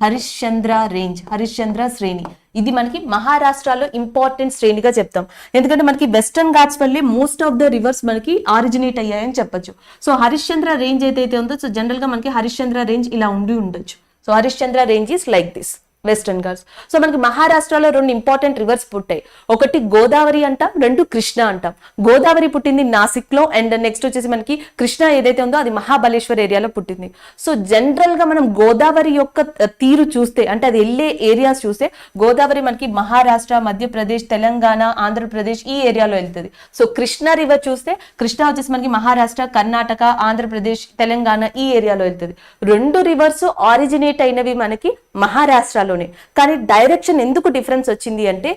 హరిశ్చంద్ర రేంజ్, హరిశ్చంద్ర శ్రేణి, ఇది మనకి మహారాష్ట్రలో ఇంపార్టెంట్ శ్రేణిగా చెప్తాం. ఎందుకంటే మనకి వెస్టర్న్ ఘాట్స్ వల్లే మోస్ట్ ఆఫ్ ద రివర్స్ మనకి ఆరిజినేట్ అయ్యాయని చెప్పొచ్చు. సో హరిశ్చంద్ర రేంజ్ ఏదైతే ఉందో సో జనరల్ గా మనకి హరిశ్చంద్ర రేంజ్ ఇలా ఉండి ఉండొచ్చు. So Harishchandra range is like this western Ghats. So మనకి మహారాష్ట్రలో రెండు ఇంపార్టెంట్ రివర్స్ పుట్టాయి. ఒకటి గోదావరి అంటాం, రెండు కృష్ణ అంటాం. గోదావరి పుట్టింది నాసిక్ లో అండ్ నెక్స్ట్ వచ్చేసి మనకి కృష్ణ ఏదైతే ఉందో అది మహాబలేశ్వర్ ఏరియాలో పుట్టింది. సో జనరల్ గా మనం గోదావరి యొక్క తీరు చూస్తే అంటే అది వెళ్ళే ఏరియాస్ చూస్తే గోదావరి మనకి మహారాష్ట్ర, మధ్యప్రదేశ్, తెలంగాణ, ఆంధ్రప్రదేశ్ ఈ ఏరియాలో వెళ్తుంది. సో కృష్ణ రివర్ చూస్తే కృష్ణ వచ్చేసి మనకి మహారాష్ట్ర, కర్ణాటక, ఆంధ్రప్రదేశ్, తెలంగాణ ఈ ఏరియాలో వెళ్తుంది. రెండు రివర్స్ ఆరిజినేట్ అయినవి మనకి మహారాష్ట్రలో. కానీ డైరెక్షన్ ఎందుకు డిఫరెన్స్ వచ్చింది అంటే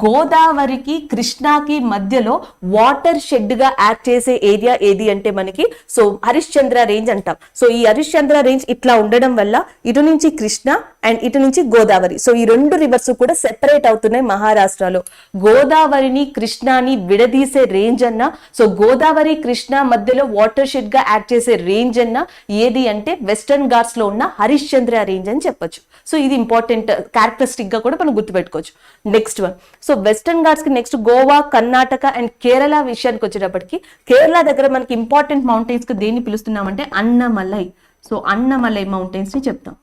గోదావరికి, కృష్ణాకి మధ్యలో వాటర్ షెడ్ గా యాక్ట్ చేసే ఏరియా ఏది అంటే మనకి సో హరిశ్చంద్ర రేంజ్ అంటాం. సో ఈ హరిశ్చంద్ర రేంజ్ ఇట్లా ఉండడం వల్ల ఇటు నుంచి కృష్ణ అండ్ ఇటు నుంచి గోదావరి సో ఈ రెండు రివర్స్ కూడా సెపరేట్ అవుతున్నాయి మహారాష్ట్రలో. గోదావరిని, కృష్ణాని విడదీసే రేంజ్ అన్నా సో గోదావరి, కృష్ణ మధ్యలో వాటర్ షెడ్ గా యాక్ట్ చేసే రేంజ్ అన్నా ఏది అంటే వెస్టర్న్ ఘాట్స్ లో ఉన్న హరిశ్చంద్ర రేంజ్ అని చెప్పొచ్చు. సో ఇది ఇంపార్టెంట్ క్యారెక్టరిస్టిక్ గా కూడా మనం గుర్తుపెట్టుకోవచ్చు. Next one so western Ghats కి నెక్స్ట్ గోవా, కర్ణాటక అండ్ కేరళ విషయానికి వచ్చేటప్పటికి కేరళ దగ్గర మనకి ఇంపార్టెంట్ మౌంటైన్స్ కి దేన్ని పిలుస్తున్నామంటే అన్నమలై. సో అన్నమలై మౌంటైన్స్ ని చెప్తాం.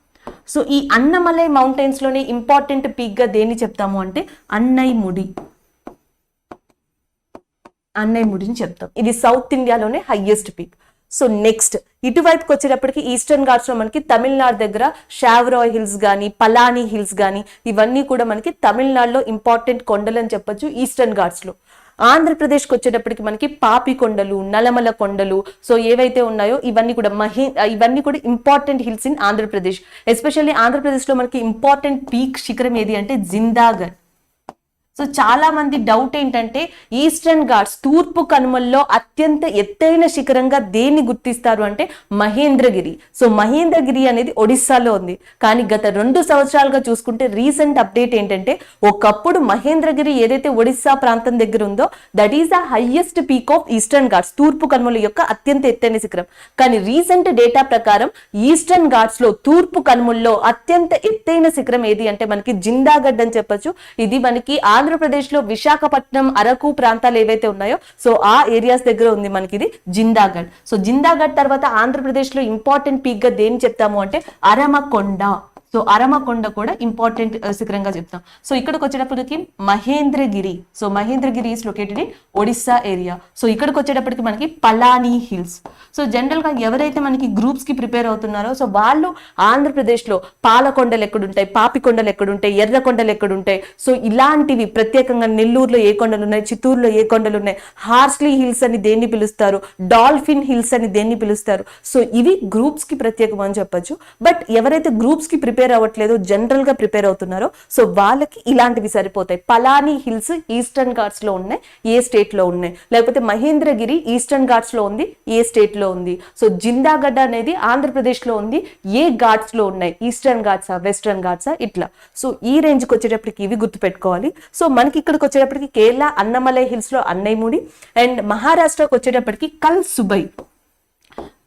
సో ఈ అన్నమలై మౌంటైన్స్ లోనే ఇంపార్టెంట్ పీక్ గా దేన్ని చెప్తాము అంటే అన్నైముడి. అన్నైముడిని చెప్తాం. ఇది సౌత్ ఇండియాలోనే హైయెస్ట్ పీక్. సో నెక్స్ట్ ఇటువైపుకి వచ్చేటప్పటికి ఈస్టర్న్ ఘాట్స్ లో మనకి తమిళనాడు దగ్గర షావ్రాయ్ హిల్స్ గానీ, పలాని హిల్స్ గానీ ఇవన్నీ కూడా మనకి తమిళనాడులో ఇంపార్టెంట్ కొండలు అని చెప్పొచ్చు ఈస్టర్న్ ఘాట్స్ లో. ఆంధ్రప్రదేశ్కి వచ్చేటప్పటికి మనకి పాపి కొండలు, నలమల కొండలు సో ఏవైతే ఉన్నాయో ఇవన్నీ కూడా important hills in Andhra Pradesh. Especially Andhra Pradesh లో మనకి ఇంపార్టెంట్ పీక్ శిఖరం ఏది అంటే జిందాగఢ్. సో చాలా మంది డౌట్ ఏంటంటే ఈస్టర్న్ ఘాట్స్ తూర్పు కనుమల్లో అత్యంత ఎత్తైన శిఖరంగా దేన్ని గుర్తిస్తారు అంటే మహేంద్రగిరి. సో మహేంద్రగిరి అనేది ఒడిస్సాలో ఉంది. కానీ గత 2 సంవత్సరాలుగా చూసుకుంటే రీసెంట్ అప్డేట్ ఏంటంటే ఒకప్పుడు మహేంద్రగిరి ఏదైతే ఒడిస్సా ప్రాంతం దగ్గర ఉందో that is the highest peak of eastern Ghats, తూర్పు కనుమల యొక్క అత్యంత ఎత్తైన శిఖరం. కానీ రీసెంట్ డేటా ప్రకారం ఈస్టర్న్ ఘాట్స్ లో తూర్పు కనుమల్లో అత్యంత ఎత్తైన శిఖరం ఏది అంటే మనకి జిందాగఢ్ అని చెప్పొచ్చు. ఇది మనకి ఆంధ్రప్రదేశ్ లో విశాఖపట్నం, అరకు ప్రాంతాలు ఏవైతే ఉన్నాయో సో ఆ ఏరియాస్ దగ్గర ఉంది మనకి ఇది జిందాగఢ్. సో జిందాగఢ్ తర్వాత ఆంధ్రప్రదేశ్ లో ఇంపార్టెంట్ పీక్ గా దేని చెప్తాము అంటే అరమకొండ. సో అరమకొండ కూడా ఇంపార్టెంట్ శిఖరంగా చెప్తాం. సో ఇక్కడికి వచ్చేటప్పటికి Mahendragiri. So Mahendragiri is located in Odisha area. So ఇక్కడికి వచ్చేటప్పటికి మనకి పలానీ హిల్స్. సో జనరల్ గా ఎవరైతే మనకి గ్రూప్స్ కి ప్రిపేర్ అవుతున్నారో సో వాళ్ళు ఆంధ్రప్రదేశ్ లో పాలకొండలు ఎక్కడుంటాయి, పాపికొండలు ఎక్కడుంటాయి, ఎర్రకొండలు ఎక్కడుంటాయి, సో ఇలాంటివి ప్రత్యేకంగా నెల్లూరులో ఏ కొండలు ఉన్నాయి, చిత్తూరులో ఏ కొండలు ఉన్నాయి, హార్స్లీ హిల్స్ అని దేన్ని పిలుస్తారు, డాల్ఫిన్ హిల్స్ అని దేన్ని పిలుస్తారు. సో ఇవి గ్రూప్స్ కి ప్రత్యేకం అని చెప్పొచ్చు. బట్ ఎవరైతే గ్రూప్స్ కి ప్రిపేర్ అవ్వట్లేదు, జనరల్ గా ప్రిపేర్ అవుతున్నారో సో వాళ్ళకి ఇలాంటివి సరిపోతాయి. పలానీ హిల్స్ ఈస్టర్న్ ఘాట్స్ లో ఉన్నాయి, ఏ స్టేట్ లో ఉన్నాయి, లేకపోతే మహేంద్రగిరి ఈస్టర్న్ ఘాట్స్ లో ఉంది, ఏ స్టేట్ లో ఉంది. సో జిందాగఢ్ అనేది ఆంధ్రప్రదేశ్ లో ఉంది, ఏ ఘాట్స్ లో ఉన్నాయి, ఈస్టర్న్ ఘాట్సా, వెస్టర్న్ ఘాట్సా, ఇట్లా. సో ఈ రేంజ్ కి వచ్చేటప్పటికి ఇవి గుర్తుపెట్టుకోవాలి. సో మనకి ఇక్కడికి వచ్చేటప్పటికి కేరళ అన్నమలై హిల్స్ లో అన్నైముడి అండ్ మహారాష్ట్రకి వచ్చేటప్పటికి కల్ సుబై.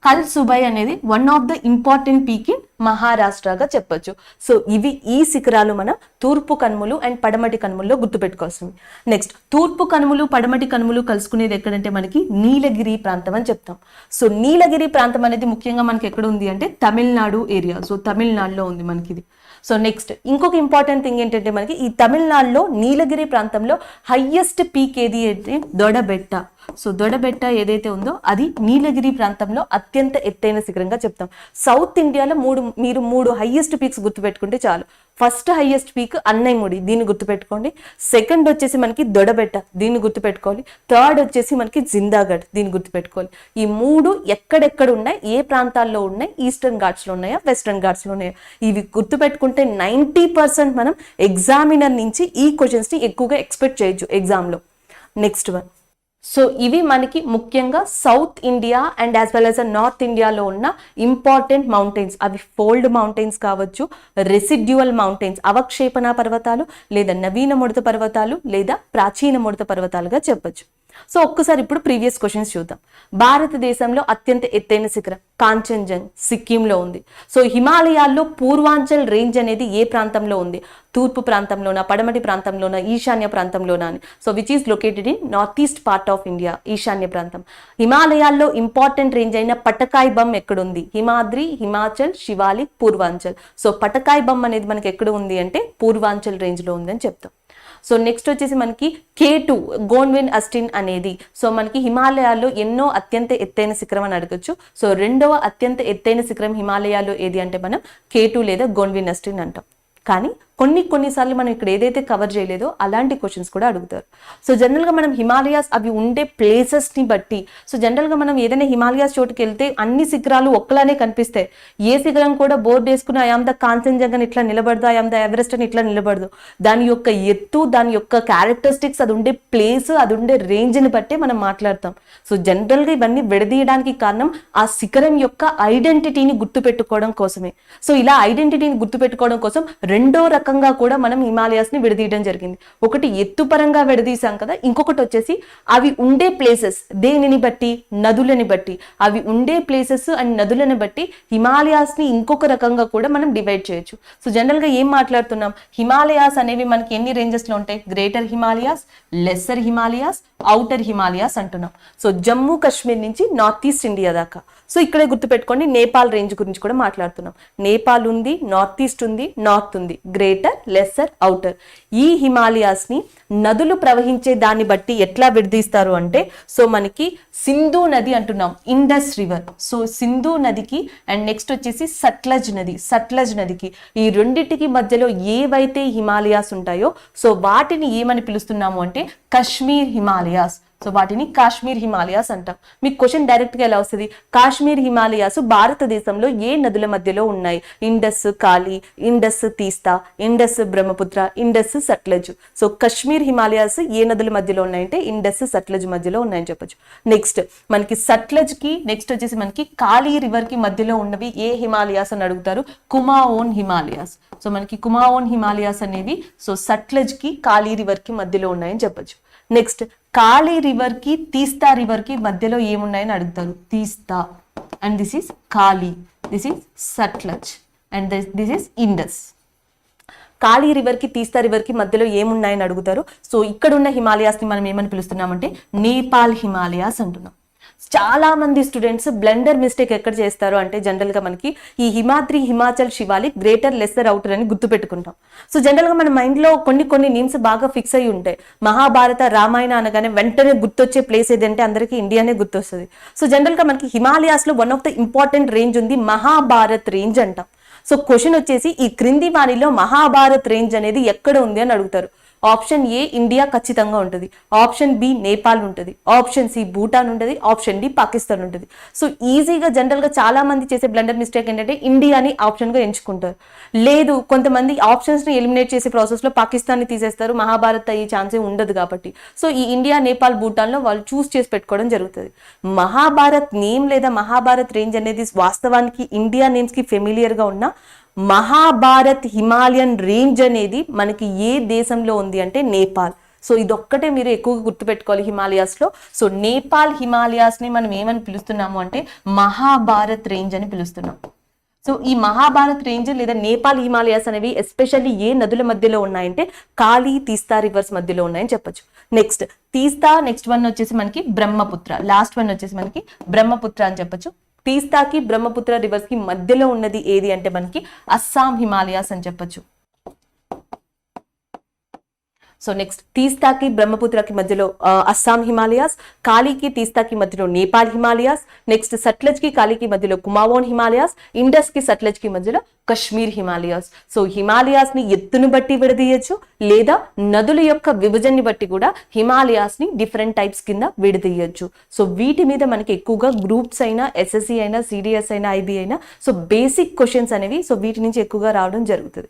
కల్ సుబై అనేది one of the important peak in మహారాష్ట్రగా చెప్పొచ్చు. సో ఇవి ఈ శిఖరాలు మన తూర్పు కనుమలు అండ్ పడమటి కనుమల్లో గుర్తుపెట్టుకోవాల్సింది. నెక్స్ట్ తూర్పు కనుమలు పడమటి కనుమలు కలుసుకునేది ఎక్కడంటే మనకి నీలగిరి ప్రాంతం అని చెప్తాం. సో నీలగిరి ప్రాంతం అనేది ముఖ్యంగా మనకి ఎక్కడ ఉంది అంటే తమిళనాడు ఏరియా. సో తమిళనాడులో ఉంది మనకి ఇది. సో నెక్స్ట్ ఇంకొక ఇంపార్టెంట్ థింగ్ ఏంటంటే మనకి ఈ తమిళనాడులో నీలగిరి ప్రాంతంలో హైయెస్ట్ పీక్ ఏది అంటే దొడబెట్ట. సో దొడబెట్ట ఏదైతే ఉందో అది నీలగిరి ప్రాంతంలో అత్యంత ఎత్తైన శిఖరంగా చెప్తాం. సౌత్ ఇండియాలో మీరు మూడు హైయెస్ట్ పీక్స్ గుర్తుపెట్టుకుంటే చాలు. ఫస్ట్ హైయెస్ట్ పీక్ అన్నైముడి, దీన్ని గుర్తుపెట్టుకోండి. సెకండ్ వచ్చేసి మనకి దొడబెట్ట, దీన్ని గుర్తుపెట్టుకోవాలి. థర్డ్ వచ్చేసి మనకి జిందాగఢ్, దీన్ని గుర్తుపెట్టుకోవాలి. ఈ మూడు ఎక్కడెక్కడ ఉన్నాయి, ఏ ప్రాంతాల్లో ఉన్నాయి, ఈస్టర్న్ ఘాట్స్ లో ఉన్నాయా, వెస్టర్న్ ఘాట్స్ లో ఉన్నాయా, ఇవి గుర్తుపెట్టుకుంటే 90% మనం ఎగ్జామినర్ నుంచి ఈ క్వశ్చన్స్ ని ఎక్కువగా ఎక్స్పెక్ట్ చేయొచ్చు ఎగ్జామ్ లో. Next one. సో ఇవి మనకి ముఖ్యంగా south India and as well as north ఇండియాలో ఉన్న ఇంపార్టెంట్ మౌంటైన్స్. అవి ఫోల్డ్ మౌంటైన్స్ కావచ్చు, రెసిడ్యువల్ మౌంటైన్స్, అవక్షేపణ పర్వతాలు లేదా నవీన ముడత పర్వతాలు లేదా ప్రాచీన ముడత పర్వతాలుగా చెప్పొచ్చు. సో ఒక్కసారి ఇప్పుడు ప్రీవియస్ క్వశ్చన్స్ చూద్దాం. భారతదేశంలో అత్యంత ఎత్తైన శిఖరం కాంచన్జంగ్ సిక్కింలో ఉంది. సో హిమాలయాల్లో పూర్వాంచల్ రేంజ్ అనేది ఏ ప్రాంతంలో ఉంది, తూర్పు ప్రాంతంలోనా, పడమటి ప్రాంతంలోనా, ఈశాన్య ప్రాంతంలోనా అని. So which is located in north east part of India, ఈశాన్య ప్రాంతం. హిమాలయాల్లో ఇంపార్టెంట్ రేంజ్ అయిన పటకాయ్ బమ్ ఎక్కడుంది, హిమాద్రి, హిమాచల్, శివాలిక్, పూర్వాంచల్. సో పటకాయ్ బమ్ అనేది మనకి ఎక్కడ ఉంది అంటే పూర్వాంచల్ రేంజ్ లో ఉంది అని చెప్తాం. సో నెక్స్ట్ వచ్చేసి మనకి K2 గోన్విన్ అస్టిన్ అనేది సో మనకి హిమాలయాల్లో ఎన్నో అత్యంత ఎత్తైన శిఖరం అని అడగచ్చు. సో రెండవ అత్యంత ఎత్తైన శిఖరం హిమాలయాల్లో ఏది అంటే మనం K2 లేదా గోన్విన్ అస్టిన్ అంటాం. కానీ కొన్నిసార్లు మనం ఇక్కడ ఏదైతే కవర్ చేయలేదో అలాంటి క్వశ్చన్స్ కూడా అడుగుతారు. సో జనరల్గా మనం హిమాలయాస్ అవి ఉండే ప్లేసెస్ని బట్టి సో జనరల్గా మనం ఏదైనా హిమాలయాస్ చోటుకి వెళ్తే అన్ని శిఖరాలు ఒక్కలానే కనిపిస్తాయి. ఏ శిఖరం కూడా బోర్డు వేసుకుని ఐఆమ్ ద కాంచన్జంగా ఇట్లా నిలబడదు, ఐఆమ్ ద ఎవరెస్ట్ అని ఇట్లా నిలబడదు. దాని యొక్క ఎత్తు, దాని యొక్క క్యారెక్టరిస్టిక్స్, అది ఉండే ప్లేస్, అది ఉండే రేంజ్ని బట్టే మనం మాట్లాడతాం. సో జనరల్గా ఇవన్నీ విడదీయడానికి కారణం ఆ శిఖరం యొక్క ఐడెంటిటీని గుర్తుపెట్టుకోవడం కోసమే. సో ఇలా ఐడెంటిటీని గుర్తుపెట్టుకోవడం కోసం రెండో రకంగా కూడా మనం హిమాలయాస్ ని విడదీయడం జరిగింది. ఒకటి ఎత్తు పరంగా విడదీసాం కదా, ఇంకొకటి వచ్చేసి అవి ఉండే ప్లేసెస్, దేనిని బట్టి, నదులని బట్టి, అవి ఉండే ప్లేసెస్ అండ్ నదులను బట్టి హిమాలయాస్ ని ఇంకొక రకంగా కూడా మనం డివైడ్ చేయొచ్చు. సో జనరల్ గా ఏం మాట్లాడుతున్నాం, హిమాలయాస్ అనేవి మనకి ఎన్ని రేంజెస్ లో ఉంటాయి, greater Himalayas, lesser Himalayas, outer Himalayas అంటున్నాం. సో జమ్మూ కాశ్మీర్ నుంచి నార్త్ ఈస్ట్ ఇండియా దాకా. సో ఇక్కడే గుర్తుపెట్టుకోండి, నేపాల్ రేంజ్ గురించి కూడా మాట్లాడుతున్నాం. నేపాల్ ఉంది, నార్త్ ఈస్ట్ ఉంది, నార్త్ ఉంది, గ్రేటర్, లెస్సర్, ఔటర్. ఈ హిమాలయాస్ ని నదులు ప్రవహించే దాన్ని బట్టి ఎట్లా విడదీస్తారు అంటే సో మనకి సింధు నది అంటున్నాం, ఇండస్ రివర్. సో సింధు నదికి అండ్ నెక్స్ట్ వచ్చేసి సట్లజ్ నదికి ఈ రెండింటికి మధ్యలో ఏవైతే హిమాలయాస్ ఉంటాయో సో వాటిని ఏమని పిలుస్తున్నాము అంటే కాశ్మీర్ హిమాలయాస్. సో వాటిని కాశ్మీర్ హిమాలయాస్ అంటాం. మీకు క్వశ్చన్ డైరెక్ట్ గా ఎలా వస్తుంది? కాశ్మీర్ హిమాలయాస్ భారతదేశంలో ఏ నదుల మధ్యలో ఉన్నాయి? ఇండస్ కాళీ, ఇండస్ తీస్తా, ఇండస్ బ్రహ్మపుత్ర, ఇండస్ సట్లెజ్. సో కాశ్మీర్ హిమాలయాస్ ఏ నదుల మధ్యలో ఉన్నాయంటే ఇండస్ సట్లెజ్ మధ్యలో ఉన్నాయని చెప్పొచ్చు. నెక్స్ట్ మనకి సట్లెజ్ కి నెక్స్ట్ వచ్చేసి మనకి కాళీ రివర్ కి మధ్యలో ఉన్నవి ఏ హిమాలయాస్ అని అడుగుతారు? కుమావోన్ హిమాలయాస్. సో మనకి కుమావోన్ హిమాలయాస్ అనేవి సో సట్లెజ్ కి కాళీ రివర్ కి మధ్యలో ఉన్నాయని చెప్పొచ్చు. నెక్స్ట్ కాళీ రివర్ కి తీస్తా రివర్ కి మధ్యలో ఏమున్నాయని అడుగుతారు? తీస్తా and this is Kali, this is Sutlej and this is Indus. Kali river కి తీస్తా రివర్ కి మధ్యలో ఏమున్నాయని అడుగుతారు. సో ఇక్కడ ఉన్న హిమాలయాస్ ని మనం ఏమని పిలుస్తున్నామంటే నేపాల్ హిమాలయాస్ అంటున్నాం. చాలా మంది స్టూడెంట్స్ బ్లెండర్ మిస్టేక్ ఎక్కడ చేస్తారు అంటే జనరల్ గా మనకి ఈ Himadri, Himachal, Shivalik, greater, lesser, outer అని గుర్తు పెట్టుకుంటాం. సో జనరల్ గా మన మైండ్ లో కొన్ని నేమ్స్ బాగా ఫిక్స్ అయి ఉంటాయి. మహాభారత, రామాయణ అనగానే వెంటనే గుర్తొచ్చే ప్లేస్ ఏదంటే అందరికీ ఇండియానే గుర్తొస్తుంది. సో జనరల్ గా మనకి హిమాలయాస్ లో one of the important range ఉంది, మహాభారత్ రేంజ్ అంటాం. సో క్వశ్చన్ వచ్చేసి ఈ క్రింది వాణిలో మహాభారత్ రేంజ్ అనేది ఎక్కడ ఉంది అని అడుగుతారు. ఆప్షన్ ఏ ఇండియా ఖచ్చితంగా ఉంటుంది, ఆప్షన్ బి నేపాల్ ఉంటుంది, ఆప్షన్ సి భూటాన్ ఉంటుంది, ఆప్షన్ డి పాకిస్తాన్ ఉంటుంది. సో ఈజీగా జనరల్ గా చాలా మంది చేసే బ్లండర్ మిస్టేక్ ఏంటంటే ఇండియాని ఆప్షన్ గా ఎంచుకుంటారు. లేదు, కొంతమంది ఆప్షన్స్ ని ఎలిమినేట్ చేసే ప్రాసెస్ లో పాకిస్తాన్ ని తీసేస్తారు, మహాభారత్ అయ్యే ఛాన్సే ఉండదు కాబట్టి. సో ఈ ఇండియా, నేపాల్, భూటాన్ లో వాళ్ళు చూస్ చేసి పెట్టుకోవడం జరుగుతుంది. మహాభారత్ నేమ్ లేదా మహాభారత్ రేంజ్ అనేది వాస్తవానికి ఇండియా నేమ్స్ కి ఫెమిలియర్ గా ఉన్న మహాభారత్ హిమాలయన్ రేంజ్ అనేది మనకి ఏ దేశంలో ఉంది అంటే నేపాల్. సో ఇదొక్కటే మీరు ఎక్కువగా గుర్తుపెట్టుకోవాలి హిమాలయాస్ లో. సో నేపాల్ హిమాలయాస్ ని మనం ఏమని పిలుస్తున్నాము అంటే మహాభారత్ రేంజ్ అని పిలుస్తున్నాం. సో ఈ మహాభారత్ రేంజ్ లేదా నేపాల్ హిమాలయాస్ అనేవి ఎస్పెషల్లీ ఏ నదుల మధ్యలో ఉన్నాయంటే కాళీ, తీస్తా రివర్స్ మధ్యలో ఉన్నాయని చెప్పొచ్చు. నెక్స్ట్ తీస్తా, నెక్స్ట్ వన్ వచ్చేసి మనకి బ్రహ్మపుత్ర, లాస్ట్ వన్ వచ్చేసి మనకి బ్రహ్మపుత్ర అని చెప్పొచ్చు. తీస్తాకి, బ్రహ్మపుత్ర రివర్స్ కి మధ్యలో ఉన్నది ఏది అంటే మనకి అస్సాం హిమాలయాస్ అని చెప్పొచ్చు. సో నెక్స్ట్ తీస్తాకి, బ్రహ్మపుత్రకి మధ్యలో అస్సాం హిమాలయాస్, కాళీకి, తీస్తాకి మధ్యలో నేపాల్ హిమాలయాస్, నెక్స్ట్ సట్లెజ్ కి, కాళీకి మధ్యలో కుమావోన్ హిమాలయాస్, ఇండస్ కి, సట్లెజ్ కి మధ్యలో కశ్మీర్ హిమాలయాస్. సో హిమాలయాస్ ని ఎత్తును బట్టి విడదీయచ్చు, లేదా నదుల యొక్క విభజనని బట్టి కూడా హిమాలయాస్ ని డిఫరెంట్ టైప్స్ కింద విడదీయచ్చు. సో వీటి మీద మనకి ఎక్కువగా గ్రూప్స్ అయినా, ఎస్ఎస్సి అయినా, సిడిఎస్ అయినా, ఐబీ అయినా సో బేసిక్ క్వశ్చన్స్ అనేవి సో వీటి నుంచి ఎక్కువగా రావడం జరుగుతుంది.